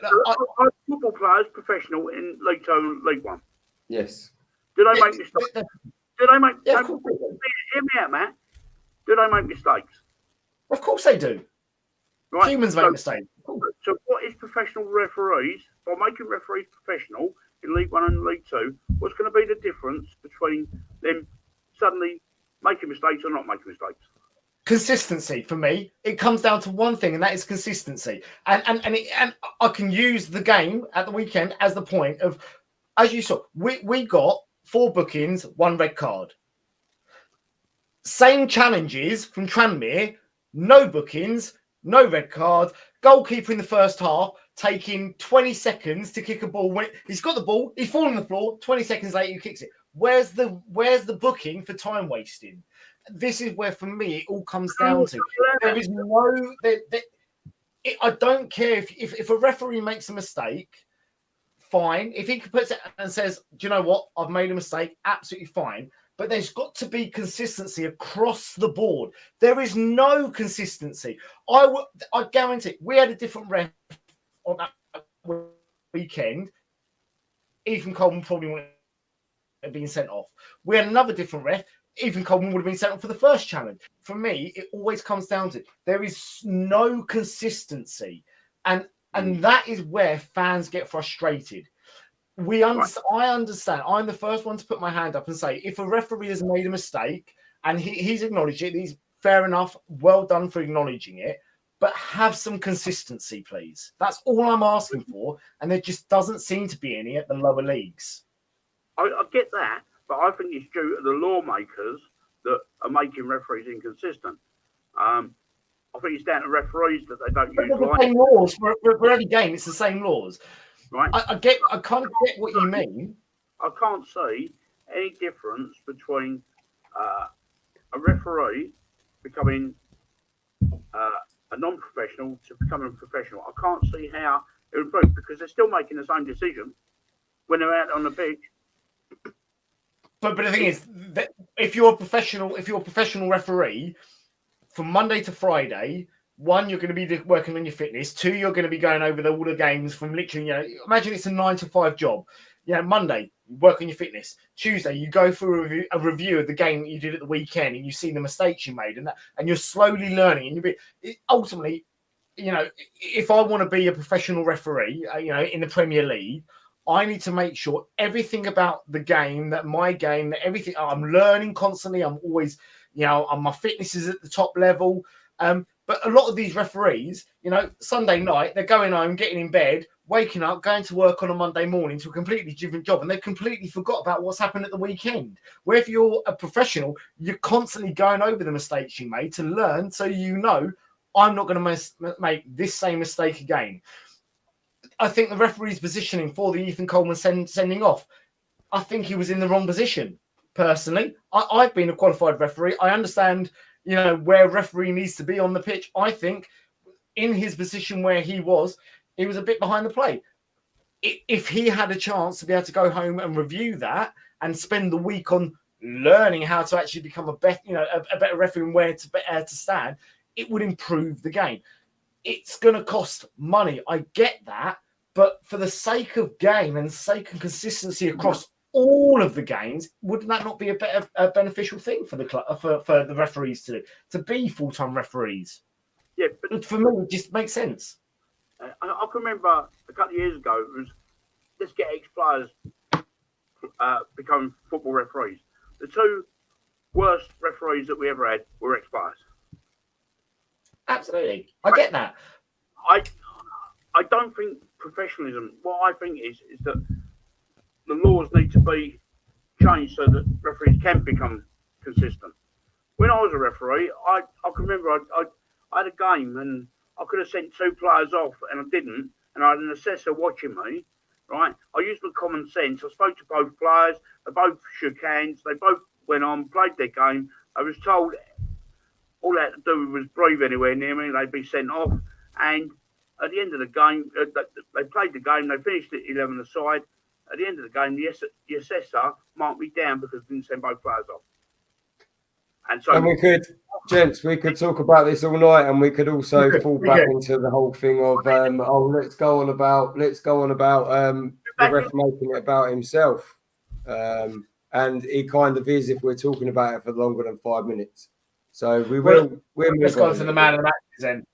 football players professional in League 2 and League 1? Yes. Do they make mistakes? Do they make? Yeah, hear me out, Matt. Do they make mistakes? Of course they do. Right. Humans make mistakes. So what is professional referees? By making referees professional in League 1 and League 2, what's going to be the difference between them suddenly making mistakes or not making mistakes? Consistency for me. It comes down to one thing, and that is consistency. And I can use the game at the weekend as the point of, as you saw, we got 4 bookings, 1 red card. Same challenges from Tranmere, no bookings, no red card. Goalkeeper in the first half taking 20 seconds to kick a ball. When he's got the ball, he's fallen on the floor. 20 seconds later, he kicks it. Where's the booking for time wasting? This is where, for me, it all comes down to. There is no. I don't care if a referee makes a mistake. Fine. If he puts it and says, "Do you know what? I've made a mistake." Absolutely fine. But there's got to be consistency across the board. There is no consistency. I guarantee we had a different ref on that weekend. Ethan Coleman probably wouldn't have been sent off. We had another different ref. Ethan Coleman would have been sent off for the first challenge. For me, it always comes down to there is no consistency. And that is where fans get frustrated. I understand. I'm the first one to put my hand up and say, if a referee has made a mistake and he's acknowledged it, he's fair enough. Well done for acknowledging it. But have some consistency, please. That's all I'm asking for. And there just doesn't seem to be any at the lower leagues. I get that, but I think it's due to the lawmakers that are making referees inconsistent. I think it's down to referees that they don't use the same laws for every game. It's the same laws. Right. I kind of get what you mean. I can't see any difference between a referee becoming a non-professional to becoming a professional. I can't see how it would improve because they're still making the same decision when they're out on the pitch. But the thing is that if you're a professional referee, from Monday to Friday, one, you're going to be working on your fitness. Two, you're going to be going over all the games from literally, imagine it's a 9 to 5 job. Monday, you work on your fitness. Tuesday, you go through a review of the game that you did at the weekend, and you see the mistakes you made, and you're slowly learning. And ultimately, if I want to be a professional referee, in the Premier League, I need to make sure everything about the game, that everything, I'm learning constantly. I'm always, my fitness is at the top level. But a lot of these referees, Sunday night, they're going home, getting in bed, waking up, going to work on a Monday morning to a completely different job. And they've completely forgot about what's happened at the weekend. Where if you're a professional, you're constantly going over the mistakes you made to learn. So, I'm not going to make this same mistake again. I think the referee's positioning for the Ethan Coleman sending off, I think he was in the wrong position. Personally, I've been a qualified referee. I understand, where a referee needs to be on the pitch. I think in his position where he was a bit behind the play. If he had a chance to be able to go home and review that and spend the week on learning how to actually become a better referee and where to stand, it would improve the game. It's going to cost money. I get that. But for the sake of game and sake of consistency across all of the games, wouldn't that not be a better beneficial thing for the club, for the referees to be full-time referees? Yeah, but for me, it just makes sense. I can remember a couple of years ago, it was let's get ex-players become football referees. The two worst referees that we ever had were ex-players. Absolutely, I get that. I don't think professionalism. What I think is that the laws need to be changed so that referees can become consistent. When I was a referee, I can remember I had a game and I could have sent two players off and I didn't, and I had an assessor watching me. Right, I used my common sense. I spoke to both players. They both shook hands. They both went on, played their game. I was told all they had to do was breathe anywhere near me, they'd be sent off. And at the end of the game, they played the game. They finished it 11-aside. At the end of the game, the assessor marked me down because I didn't send both players off. And so, we could talk about this all night, and we could also fall back into the whole thing of let's go on about the ref making it about himself, and it kind of is if we're talking about it for longer than 5 minutes. So let's go to the man of the match then.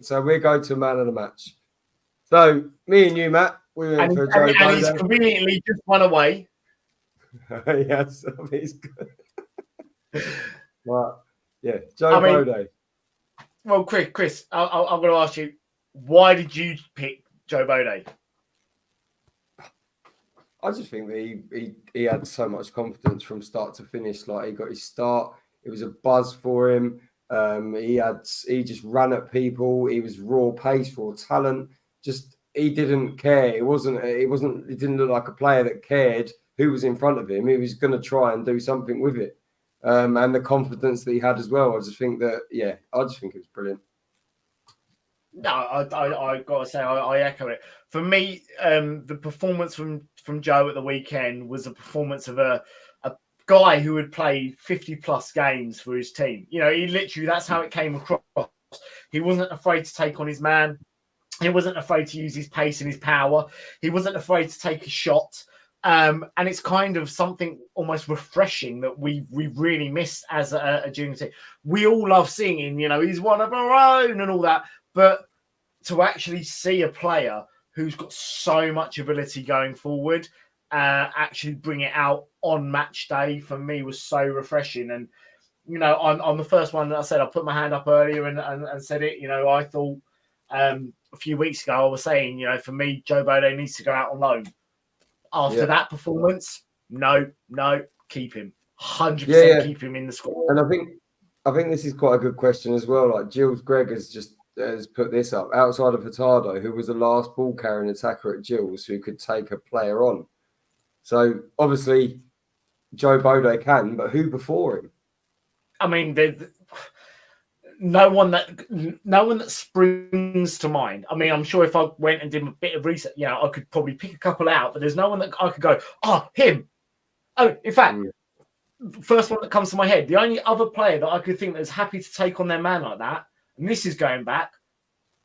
So we go to man of the match. So me and you, Matt, we went for Joe Bode. And he's conveniently just one away. Yes, he's good. Right. Yeah, Joe Bode. Well, Chris, I'm going to ask you, why did you pick Joe Bode? I just think that he had so much confidence from start to finish. Like, he got his start. It was a buzz for him. He just ran at people. He was raw pace, raw talent. Just he didn't care. It didn't look like a player that cared who was in front of him. He was going to try and do something with it. And the confidence that he had as well. I just think it was brilliant. No, I got to say, I echo it. For me, the performance from Joe at the weekend was a performance of a guy who had played 50 plus games for his team. He literally, that's how it came across. He wasn't afraid to take on his man. He wasn't afraid to use his pace and his power. He wasn't afraid to take a shot. And it's kind of something almost refreshing that we really missed as a junior team. We all love singing, he's one of our own and all that. But to actually see a player who's got so much ability going forward, actually bring it out on match day, for me was so refreshing. And I'm the first one that I said, I put my hand up earlier and said it. I thought a few weeks ago I was saying, for me, Joe Bode needs to go out on loan. After that performance, no, keep him 100%. Keep him in the squad. And I think this is quite a good question as well. Like Gilles Gregg has put this up. Outside of Hurtado, who was the last ball carrying attacker at Gilles, who could take a player on. So obviously Joe Bode can, but who before him? I mean, no one that springs to mind. I mean, I'm sure if I went and did a bit of research, I could probably pick a couple out, but there's no one that I could go, him. Oh, in fact, first one that comes to my head. The only other player that I could think that was happy to take on their man like that, and this is going back,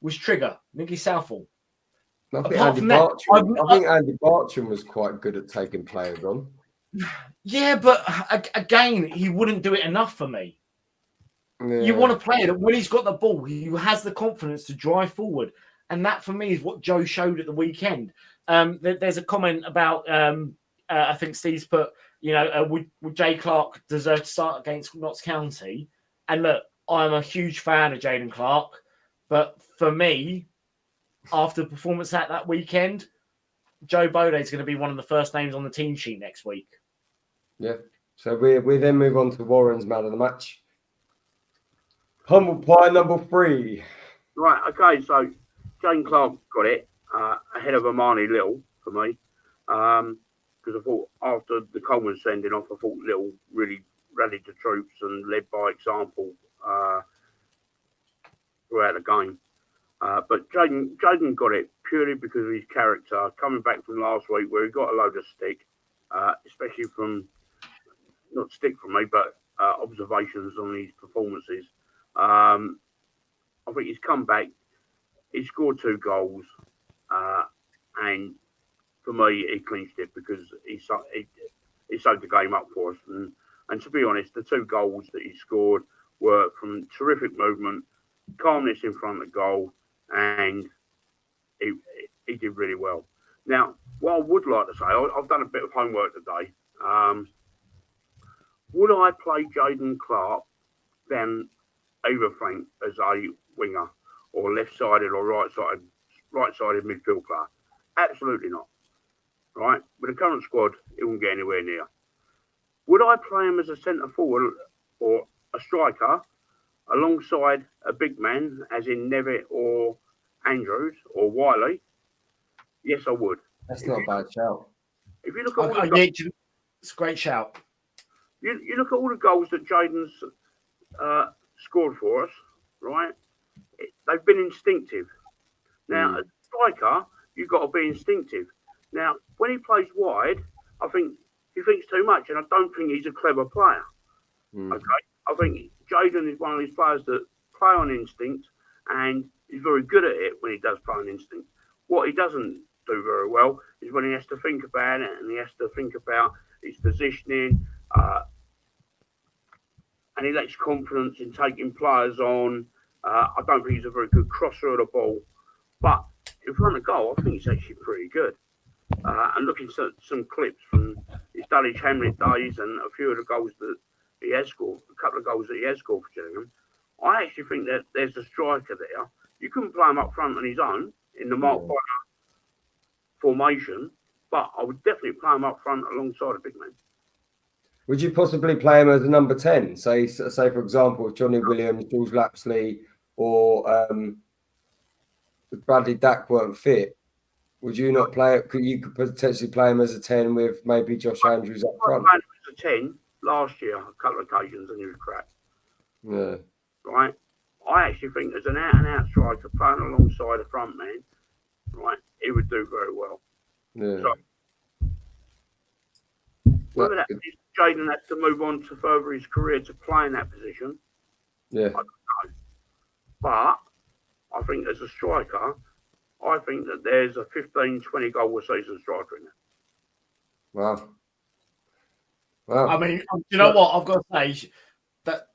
was Trigger, Nicky Southall. I think Andy Bartram was quite good at taking players on. Yeah, but again, he wouldn't do it enough for me. Yeah. You want a player that when he's got the ball, he has the confidence to drive forward. And that, for me, is what Joe showed at the weekend. There's a comment about, I think Steve's put, would Jay Clark deserve to start against Notts County? And look, I'm a huge fan of Jaden Clark. But for me, after the performance at that weekend, Joe Bode is going to be one of the first names on the team sheet next week. Yeah. So we then move on to Warren's man of the match. Humble pie number 3. Right, okay, so Jane Clark got it ahead of Amani Little for me. Because I thought after the Coleman sending off, I thought Little really rallied the troops and led by example throughout the game. But Jaden got it purely because of his character, coming back from last week where he got a load of stick, especially from, not stick from me, but observations on his performances. I think he's come back, he scored 2 goals, and for me, he clinched it because he saved the game up for us. And to be honest, the 2 goals that he scored were from terrific movement, calmness in front of the goal, and he did really well. Now, what I would like to say, I've done a bit of homework today. Would I play Jaden Clark then either flank as a winger or left-sided or right-sided midfield player? Absolutely not. Right? With the current squad, it won't get anywhere near. Would I play him as a centre forward or a striker alongside a big man, as in Nevitt or Andrews or Wiley? Yes, I would. That's not a bad shout. If you look at all the it's a great shout. you look at all the goals that Jaden's scored for us, right? They've been instinctive. Now, as a striker, you've got to be instinctive. Now, when he plays wide, I think he thinks too much, and I don't think he's a clever player. Okay, I think Jaden is one of these players that play on instinct, and he's very good at it when he does play on instinct. What he doesn't do very well is when he has to think about it, and he has to think about his positioning, and he lacks confidence in taking players on. I don't think he's a very good crosser of the ball, but in front of goal, I think he's actually pretty good. And looking at some clips from his Dulwich Hamlet days and a few of the goals that he has scored, a couple of goals that he has scored for Gillingham, I actually think that there's a striker there. You couldn't play him up front on his own in the Mark Bonner formation, but I would definitely play him up front alongside a big man. Would you possibly play him as a number 10? Say for example, Johnny Williams, George Lapsley, or Bradley Dack weren't fit. Would you not play it? You could potentially play him as a 10 with maybe Josh Andrews up front. I played him as a 10 last year, a couple of occasions, and he was crap. Yeah. Right? I actually think as an out-and-out striker playing alongside a front man, right, he would do very well. Yeah. So, whether that means Jaden has to move on to further his career to play in that position, yeah, I don't know. But I think as a striker, I think that there's a 15, 20 goal a season striker in there. Wow. I mean, you know what? I've got to say that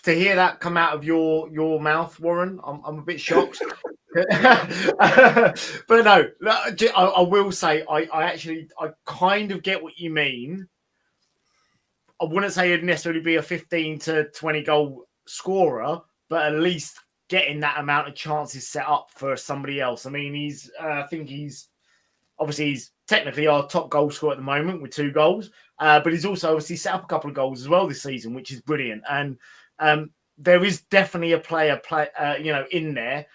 to hear that come out of your mouth, Warren, I'm a bit shocked. But no, I will say I kind of get what you mean. I wouldn't say he'd necessarily be a 15 to 20 goal scorer, but at least getting that amount of chances set up for somebody else. I mean, I think he's technically our top goal scorer at the moment with 2 goals, but he's also obviously set up a couple of goals as well this season, which is brilliant. And there is definitely a player in there.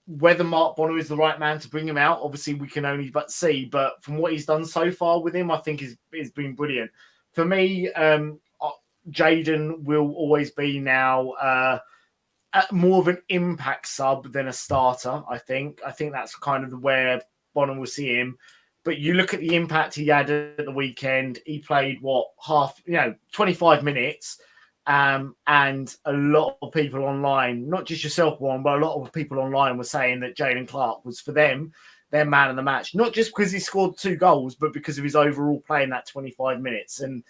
Whether Mark Bonner is the right man to bring him out, obviously we can only but see. But from what he's done so far with him, I think has been brilliant. For me, Jaden will always be now more of an impact sub than a starter. I think that's kind of where Bonner will see him. But you look at the impact he had at the weekend. He played 25 minutes. And a lot of people online, not just yourself, Warren, but a lot of people online were saying that Jayden Clark was, for them, their man of the match. Not just because he scored 2 goals, but because of his overall play in that 25 minutes. And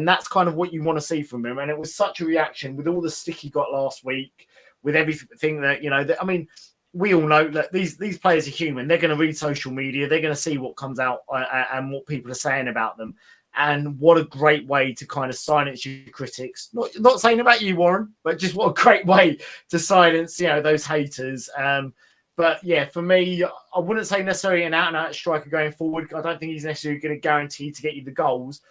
that's kind of what you want to see from him. And it was such a reaction with all the stick he got last week, with everything that, we all know that these players are human. They're going to read social media. They're going to see what comes out and what people are saying about them. And what a great way to kind of silence your critics. Not saying about you, Warren, but just what a great way to silence, those haters. But yeah, for me, I wouldn't say necessarily an out-and-out striker going forward. I don't think he's necessarily going to guarantee to get you the goals.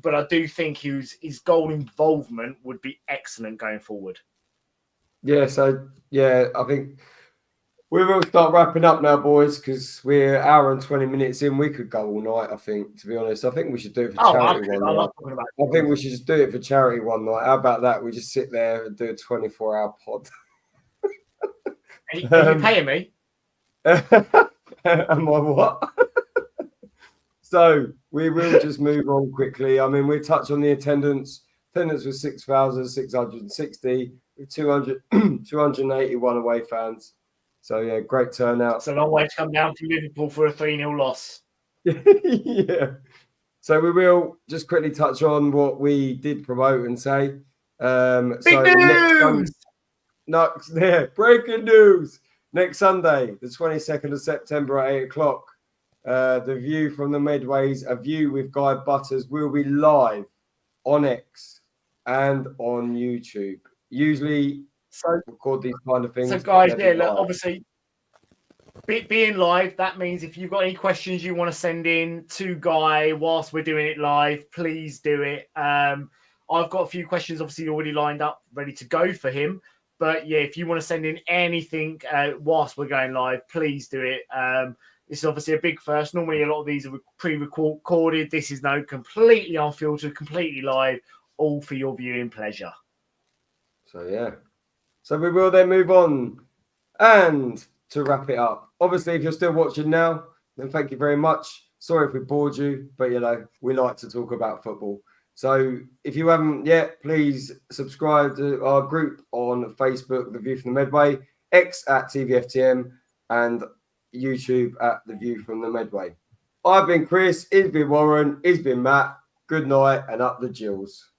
But I do think his goal involvement would be excellent going forward. Yeah, I think we will start wrapping up now, boys, because we're an hour and 20 minutes in. We could go all night, I think, to be honest. I think we should do it for charity one night. I think we should just do it for charity one night. How about that? We just sit there and do a 24-hour pod. Are you paying me? Am I what? So we will just move on quickly. I mean, we touch on the attendance. Attendance was 6,660 with 281 away fans. So, yeah, great turnout. It's a long way to come down from Liverpool for a 3-0 loss. Yeah. So we will just quickly touch on what we did promote and say. Big news! Breaking news. Next Sunday, the 22nd of September at 8 o'clock, the View from the Medways, A View with Guy Butters, will be live on X and on YouTube. Usually... record these kind of things. So, guys, obviously, being live, that means if you've got any questions you want to send in to Guy whilst we're doing it live, please do it. I've got a few questions, obviously, already lined up, ready to go for him. But, yeah, if you want to send in anything whilst we're going live, please do it. This is obviously a big first. Normally, a lot of these are pre-recorded. This is now completely unfiltered, completely live, all for your viewing pleasure. So, yeah. So we will then move on. And to wrap it up, obviously, if you're still watching now, then thank you very much. Sorry if we bored you, but, we like to talk about football. So if you haven't yet, please subscribe to our group on Facebook, The View from the Medway, X at TVFTM, and YouTube at The View from the Medway. I've been Chris, he's been Warren, he's been Matt. Good night and up the Gills.